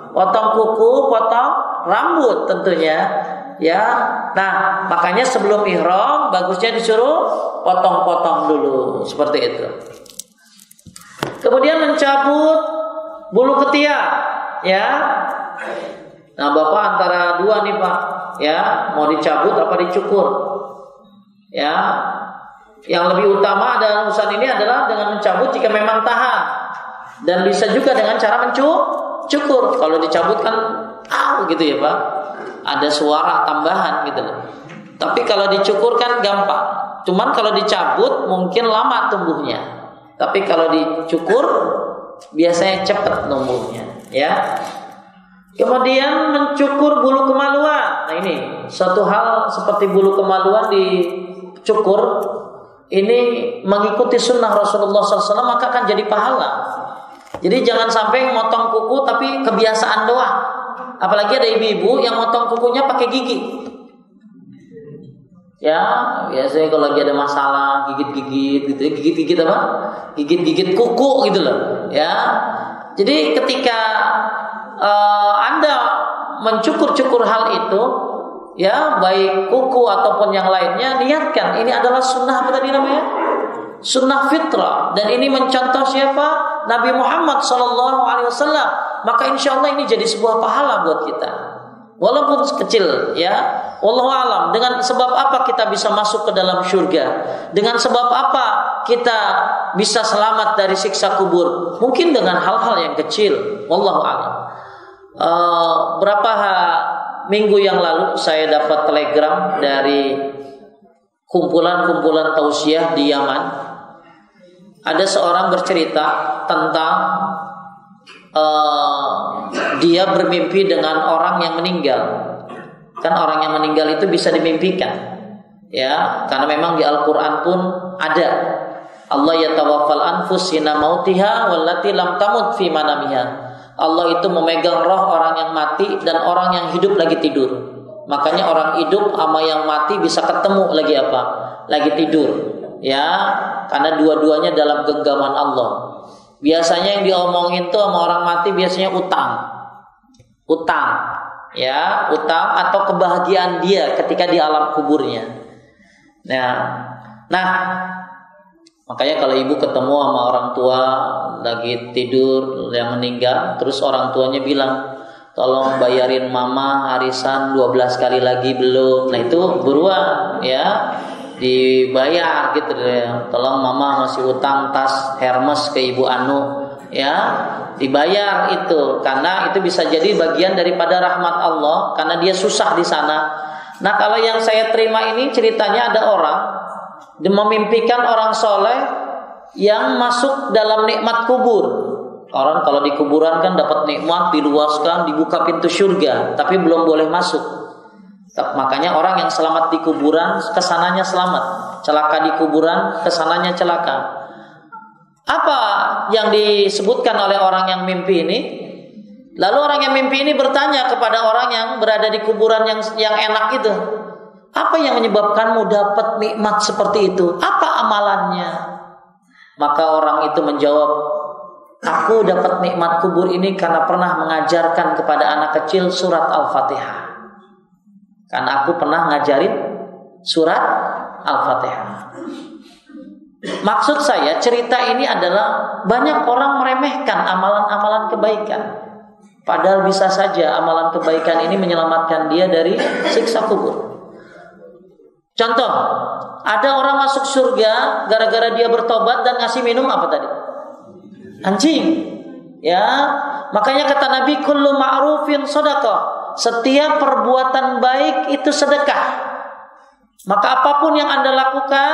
Potong kuku, potong rambut tentunya, ya. Nah, makanya sebelum ihram bagusnya disuruh potong-potong dulu seperti itu. Kemudian mencabut bulu ketiak, ya. Nah, Bapak antara dua nih, Pak, ya, mau dicabut apa dicukur? Ya. Yang lebih utama dalam urusan ini adalah dengan mencabut jika memang tahan. Dan bisa juga dengan cara mencukur. Kalau dicabut kan gitu ya, Pak. Ada suara tambahan gitu loh. Tapi kalau dicukur kan gampang. Cuman kalau dicabut mungkin lama tumbuhnya. Tapi kalau dicukur biasanya cepat numbuhnya, ya. Kemudian mencukur bulu kemaluan. Nah, ini satu hal seperti bulu kemaluan dicukur ini mengikuti sunnah Rasulullah SAW, maka akan jadi pahala. Jadi jangan sampai motong kuku tapi kebiasaan doang. Apalagi ada ibu-ibu yang motong kukunya pakai gigi. Ya, biasanya kalau lagi ada masalah gigit-gigit gitu, gigit-gigit apa? Gigit-gigit kuku gitu loh. Ya. Jadi ketika Anda mencukur-cukur hal itu, ya, baik kuku ataupun yang lainnya, niatkan ini adalah sunnah apa tadi namanya? Sunnah fitrah, dan ini mencontoh siapa? Nabi Muhammad SAW. Maka insya Allah ini jadi sebuah pahala buat kita, walaupun kecil, ya. Wallahu alam. Dengan sebab apa kita bisa masuk ke dalam surga? Dengan sebab apa kita bisa selamat dari siksa kubur? Mungkin dengan hal-hal yang kecil. Wallahu alam. Berapa minggu yang lalu saya dapat telegram dari kumpulan-kumpulan tausiah di Yaman. Ada seorang bercerita tentang dia bermimpi dengan orang yang meninggal. Kan orang yang meninggal itu bisa dimimpikan, ya, karena memang di Al-Quran pun ada Allah yatawaffal anfus hina mautiha wallati lam tamut fi manamiha. Allah itu memegang roh orang yang mati dan orang yang hidup lagi tidur. Makanya orang hidup sama yang mati bisa ketemu lagi apa? Lagi tidur, ya, karena dua-duanya dalam genggaman Allah. Biasanya yang diomongin tuh sama orang mati biasanya utang, ya, utang atau kebahagiaan dia ketika di alam kuburnya. Nah, makanya kalau ibu ketemu sama orang tua lagi tidur yang meninggal, terus orang tuanya bilang, tolong bayarin mama arisan 12 kali lagi belum. Nah itu buruan, ya, dibayar gitu deh. Tolong mama masih utang tas Hermes ke ibu Anu, ya, dibayar itu, karena itu bisa jadi bagian daripada rahmat Allah, karena dia susah di sana. Nah kalau yang saya terima ini ceritanya ada orang memimpikan orang soleh yang masuk dalam nikmat kubur. Orang kalau di kuburan kan dapat nikmat, diluaskan, dibuka pintu surga, tapi belum boleh masuk. Makanya orang yang selamat di kuburan kesananya selamat, celaka di kuburan kesananya celaka. Apa yang disebutkan oleh orang yang mimpi ini? Lalu orang yang mimpi ini bertanya kepada orang yang berada di kuburan yang enak itu, apa yang menyebabkanmu dapat nikmat seperti itu? Apa amalannya? Maka orang itu menjawab, aku dapat nikmat kubur ini karena pernah mengajarkan kepada anak kecil surat Al-Fatihah. Karena aku pernah ngajarin surat Al-Fatihah. Maksud saya cerita ini adalah banyak orang meremehkan amalan-amalan kebaikan. Padahal bisa saja amalan kebaikan ini menyelamatkan dia dari siksa kubur. Contoh, ada orang masuk surga gara-gara dia bertobat dan ngasih minum apa tadi? Anjing. Ya, makanya kata Nabi, kullu ma'rufin shadaqah. Setiap perbuatan baik itu sedekah. Maka apapun yang Anda lakukan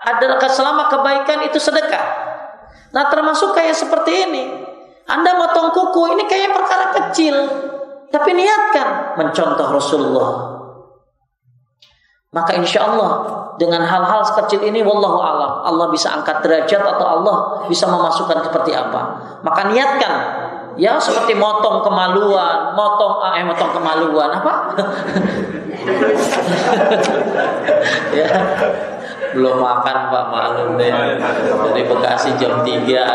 adalah selama kebaikan itu sedekah. Nah termasuk kayak seperti ini. Anda motong kuku ini kayak perkara kecil, tapi niatkan mencontoh Rasulullah. Maka insya Allah dengan hal-hal sekecil ini, wallahu alam, Allah bisa angkat derajat atau Allah bisa memasukkan seperti apa. Maka niatkan, ya, seperti motong kemaluan apa? Ya, belum makan Pak, maklum deh, dari Bekasi jam 3 ya.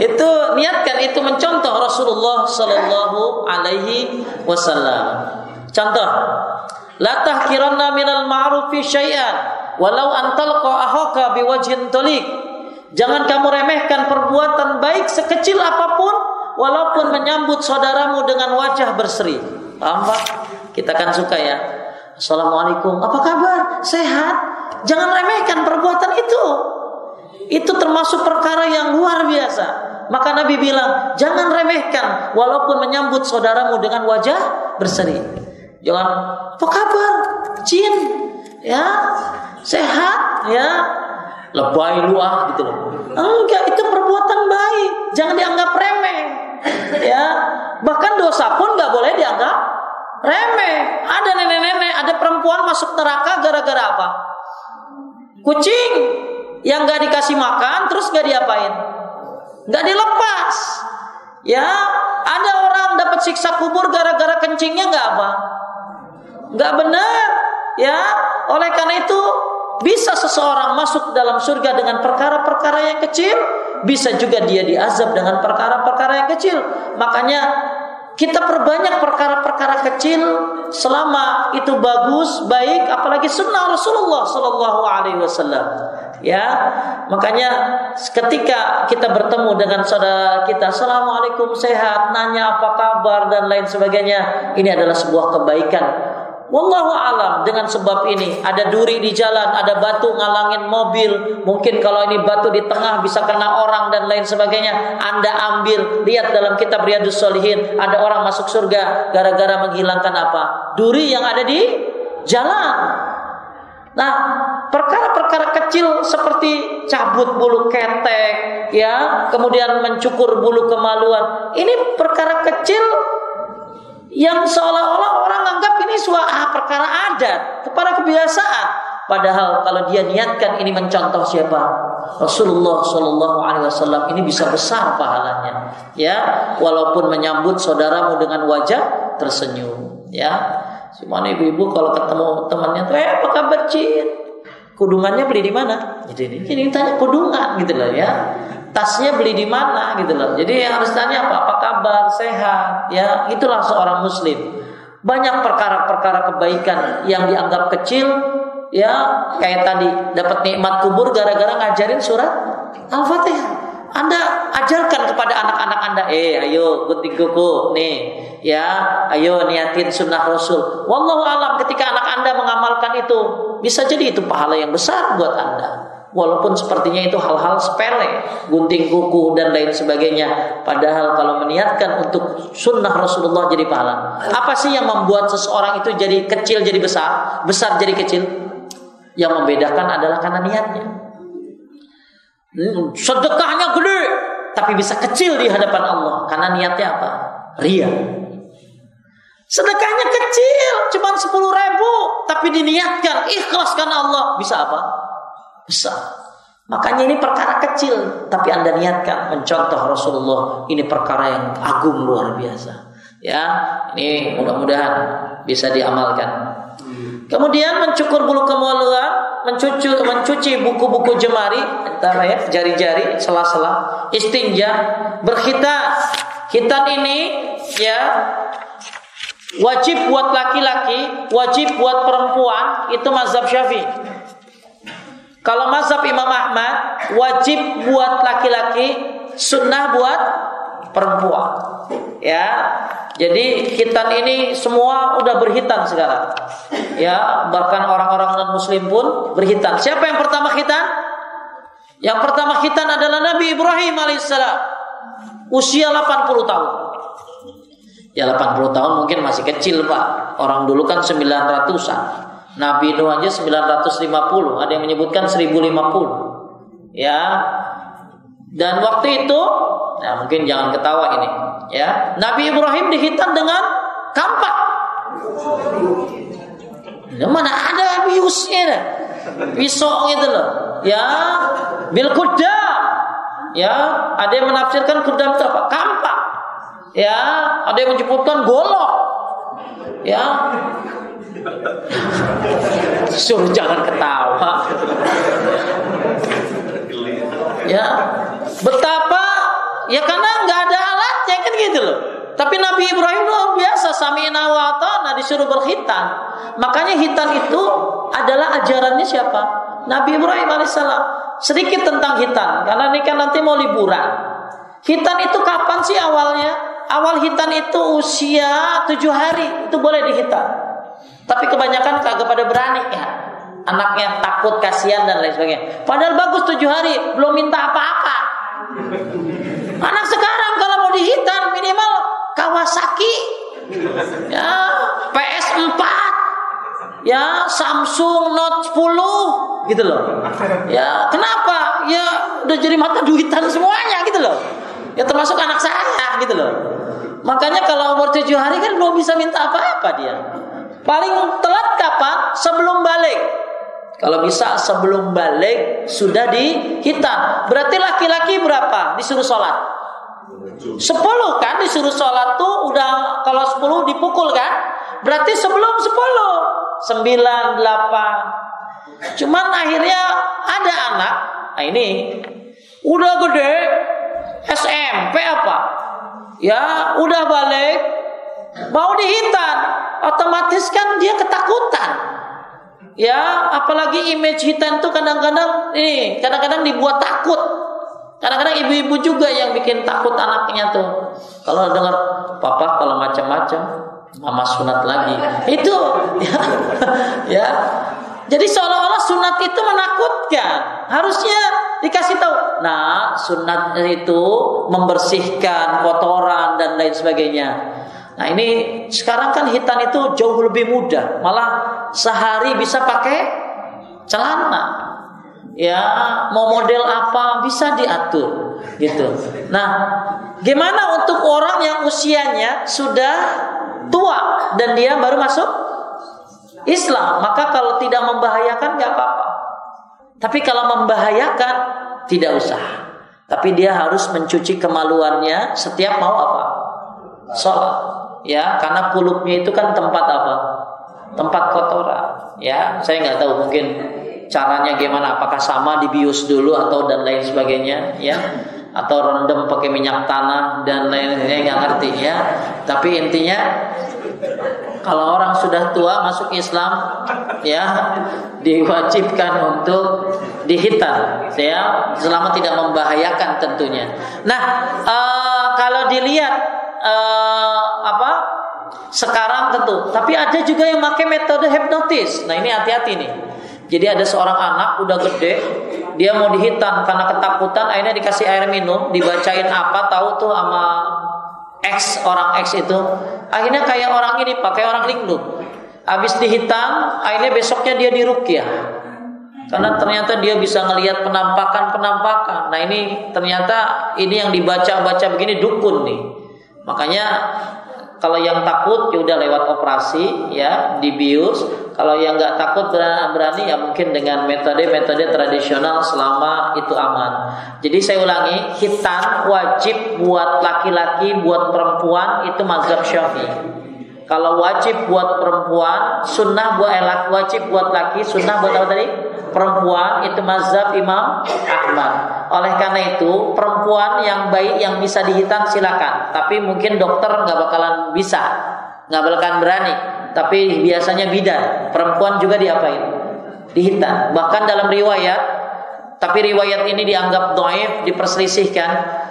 Itu niatkan, itu mencontoh Rasulullah Sallallahu Alaihi Wasallam. Contoh, la tahkiranna minal ma'rufi syai'an walau antalqa ahaka biwajhin taliq. Jangan kamu remehkan perbuatan baik sekecil apapun, walaupun menyambut saudaramu dengan wajah berseri. Paham Pak? Kita kan suka ya, Assalamualaikum, apa kabar? Sehat? Jangan remehkan perbuatan itu. Itu termasuk perkara yang luar biasa. Maka Nabi bilang, jangan remehkan walaupun menyambut saudaramu dengan wajah berseri. Jangan, apa kabar? Jin, ya, sehat, ya, lebay lu gitu loh. Enggak, itu perbuatan baik, jangan dianggap remeh, ya. Bahkan dosa pun nggak boleh dianggap remeh. Ada nenek-nenek, ada perempuan masuk neraka gara-gara apa? Kucing yang gak dikasih makan, terus gak diapain? Gak dilepas. Ya, ada orang dapat siksa kubur gara-gara kencingnya gak apa? Gak benar. Ya, oleh karena itu bisa seseorang masuk dalam surga dengan perkara-perkara yang kecil, bisa juga dia diazab dengan perkara-perkara yang kecil. Makanya kita perbanyak perkara-perkara kecil selama itu bagus, baik, apalagi sunnah Rasulullah Sallallahu Alaihi Wasallam. Ya, makanya ketika kita bertemu dengan saudara kita, assalamualaikum, sehat, nanya apa kabar dan lain sebagainya, ini adalah sebuah kebaikan. Wallahu alam. Dengan sebab ini ada duri di jalan, ada batu ngalangin mobil, mungkin kalau ini batu di tengah bisa kena orang dan lain sebagainya, Anda ambil. Lihat dalam kitab Riyadhus Shalihin, ada orang masuk surga gara-gara menghilangkan apa? Duri yang ada di jalan. Nah, perkara-perkara kecil seperti cabut bulu ketek, ya, kemudian mencukur bulu kemaluan, ini perkara kecil yang seolah-olah orang anggap ini perkara adat, perkara kebiasaan. Padahal kalau dia niatkan ini mencontoh siapa? Rasulullah Shallallahu Alaihi Wasallam, ini bisa besar pahalanya. Ya, walaupun menyambut saudaramu dengan wajah tersenyum. Ya, cuman ibu-ibu kalau ketemu temannya tuh, apa kabar Cin? Kudungannya beli di mana? Jadi tanya kudungan gitu loh ya. Tasnya beli di mana gitu loh. Jadi yang harus tanya apa kabar, sehat, ya, itulah seorang muslim. Banyak perkara-perkara kebaikan yang dianggap kecil, ya, kayak tadi dapat nikmat kubur gara-gara ngajarin surat Al-Fatihah. Anda ajarkan kepada anak-anak Anda, ayo gunting kuku nih, ya, ayo niatin sunnah Rasul. Wallahu alam, ketika anak Anda mengamalkan itu, bisa jadi itu pahala yang besar buat Anda. Walaupun sepertinya itu hal-hal sepele, gunting kuku dan lain sebagainya. Padahal kalau meniatkan untuk sunnah Rasulullah jadi pahala. Apa sih yang membuat seseorang itu jadi kecil jadi besar, besar jadi kecil? Yang membedakan adalah karena niatnya. Sedekahnya gede, tapi bisa kecil di hadapan Allah. Karena niatnya apa? Ria. Sedekahnya kecil, cuma 10.000, tapi diniatkan ikhlas karena Allah, bisa apa? Besar. Makanya ini perkara kecil, tapi Anda niatkan mencontoh Rasulullah, ini perkara yang agung luar biasa. Ya, ini mudah-mudahan bisa diamalkan. Kemudian mencukur bulu kemaluan, mencuci buku-buku jemari, antara ya, jari-jari, sela-sela, istinja, berkhitan. Khitan ini ya wajib buat laki-laki, wajib buat perempuan, itu mazhab Syafi'i. Kalau mazhab Imam Ahmad, wajib buat laki-laki, sunnah buat perempuan. Ya, jadi khitan ini semua udah berkhitan sekarang. Ya, bahkan orang-orang non-muslim pun berkhitan. Siapa yang pertama khitan? Yang pertama khitan adalah Nabi Ibrahim alaihissalam. Usia 80 tahun. Ya, 80 tahun mungkin masih kecil, Pak. Orang dulu kan 900-an. Nabi Nuh aja 950, ada yang menyebutkan 1050. Ya. Dan waktu itu, ya mungkin jangan ketawa ini, ya. Nabi Ibrahim dihitan dengan kampak. Ya, mana ada biusnya, pisau gitu loh. Ya, bil kudam. Ya, ada yang menafsirkan kudam itu apa? Kampak. Ya, ada yang menyebutkan golok. Ya. Suruh jangan ketawa. Ya, betapa ya, karena nggak ada alatnya kan gitu loh. Tapi Nabi Ibrahim luar biasa, sami'na wa ata'na, disuruh berkhitan. Makanya khitan itu adalah ajarannya siapa? Nabi Ibrahim alaihissalam. Sedikit tentang khitan, karena ini kan nanti mau liburan. Khitan itu kapan sih awalnya? Awal khitan itu usia 7 hari, itu boleh dihitan. Tapi kebanyakan kagak pada berani ya. Anaknya takut, kasihan dan lain sebagainya. Padahal bagus 7 hari, belum minta apa-apa. Anak sekarang kalau mau dihitan minimal Kawasaki, ya, PS4, ya, Samsung Note 10 gitu loh. Ya, kenapa? Ya udah jadi mata duitan semuanya gitu loh. Ya termasuk anak saya gitu loh. Makanya kalau umur 7 hari kan belum bisa minta apa-apa dia. Paling telat kapan? Sebelum balik. Kalau bisa sebelum balik sudah dihitan. Berarti laki-laki berapa disuruh sholat? 10 kan disuruh sholat tuh udah, kalau 10 dipukul kan? Berarti sebelum 10 9, 8. Cuman akhirnya ada anak, nah ini udah gede, SMP apa? Ya udah balik, mau dihitan, otomatis kan dia ketakutan. Ya, apalagi image hitan tuh kadang-kadang dibuat takut. Kadang-kadang ibu-ibu juga yang bikin takut anaknya tuh. Kalau dengar papa kalau macam-macam, mama sunat lagi. Itu ya. Jadi seolah-olah sunat itu menakutkan. Harusnya dikasih tahu. Nah, sunat itu membersihkan kotoran dan lain sebagainya. Nah, ini sekarang kan hitan itu jauh lebih mudah. Malah sehari bisa pakai celana. Ya, mau model apa bisa diatur gitu. Nah, gimana untuk orang yang usianya sudah tua dan dia baru masuk Islam? Maka kalau tidak membahayakan nggak apa-apa. Tapi kalau membahayakan tidak usah. Tapi dia harus mencuci kemaluannya setiap mau apa? Sholat. Ya, karena kulupnya itu kan tempat apa? Tempat kotoran. Ya, saya nggak tahu mungkin caranya gimana, apakah sama dibius dulu atau dan lain sebagainya, ya, atau rendam pakai minyak tanah dan lain-lain, nggak ngerti ya. Tapi intinya kalau orang sudah tua masuk Islam, ya, diwajibkan untuk dihitan, ya, selama tidak membahayakan tentunya. Nah, kalau dilihat sekarang tentu, tapi ada juga yang pakai metode hipnotis. Nah, ini hati-hati nih. Jadi ada seorang anak udah gede, dia mau dihitan karena ketakutan, akhirnya dikasih air minum, dibacain apa tahu tuh sama orang X itu. Akhirnya kayak orang ini pakai orang linglung. Habis dihitan, akhirnya besoknya dia diruqyah. Karena ternyata dia bisa ngelihat penampakan. Nah, ini ternyata ini yang dibaca-baca begini dukun nih. Makanya kalau yang takut ya udah lewat operasi, ya, dibius. Kalau yang nggak takut berani ya mungkin dengan metode-metode tradisional selama itu aman. Jadi saya ulangi, hitan wajib buat laki-laki, buat perempuan itu mazhab Syafi'i. Kalau wajib buat perempuan, sunnah buat wajib buat laki, sunnah buat apa tadi? Perempuan itu mazhab Imam Ahmad. Oleh karena itu perempuan yang baik yang bisa dihitan silakan. Tapi mungkin dokter nggak bakalan bisa, nggak bakalan berani. Tapi biasanya bidan, perempuan juga diapain? Dihitan. Bahkan dalam riwayat, tapi riwayat ini dianggap dhaif, diperselisihkan.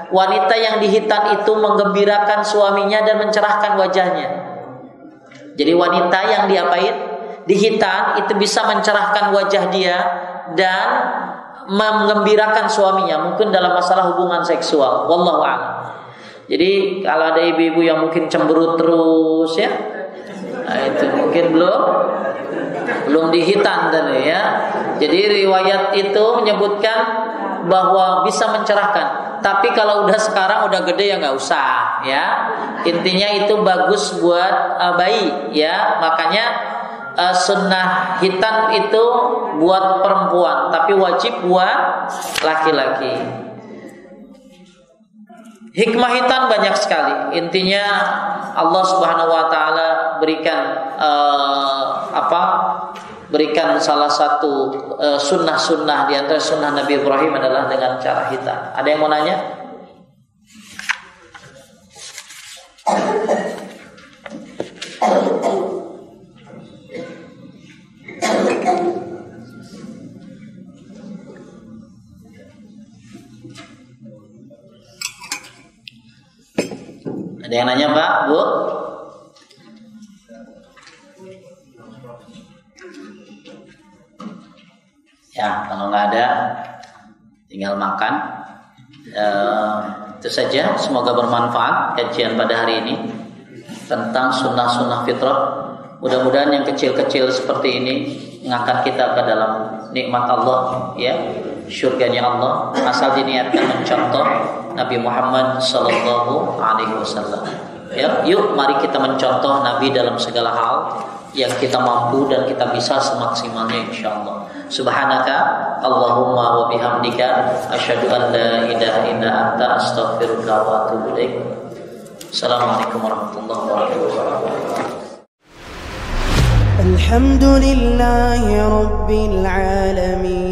Wanita yang dihitan itu menggembirakan suaminya dan mencerahkan wajahnya. Jadi wanita yang diapain? Dihitan itu bisa mencerahkan wajah dia dan menggembirakan suaminya, mungkin dalam masalah hubungan seksual. Wallahu a'lam. Jadi kalau ada ibu-ibu yang mungkin cemberut terus, ya, nah itu mungkin belum dihitan tadi, ya. Jadi riwayat itu menyebutkan bahwa bisa mencerahkan. Tapi kalau udah sekarang udah gede ya nggak usah, ya. Intinya itu bagus buat bayi, ya. Makanya sunnah hitan itu buat perempuan, tapi wajib buat laki-laki. Hikmah hitan banyak sekali. Intinya Allah Subhanahu wa taala berikan salah satu sunnah-sunnah di antara sunnah Nabi Ibrahim adalah dengan cara hitan. Ada yang mau nanya? Ada yang nanya, Pak, Bu? Ya, kalau nggak ada, tinggal makan. Itu saja. Semoga bermanfaat kajian pada hari ini tentang sunnah-sunnah fitrah. Mudah-mudahan yang kecil-kecil seperti ini mengangkat kita ke dalam nikmat Allah, ya, syurganya Allah, asal diniatkan mencontoh Nabi Muhammad sallallahu alaihi wasallam. Ya, yuk mari kita mencontoh Nabi dalam segala hal yang kita mampu dan kita bisa semaksimalnya insyaallah. Subhanaka Allahumma wa bihamdika asyhadu an la ilaha illa anta astaghfiruka wa atubu ilaik. Assalamualaikum warahmatullahi wabarakatuh. الحمد لله رب العالمين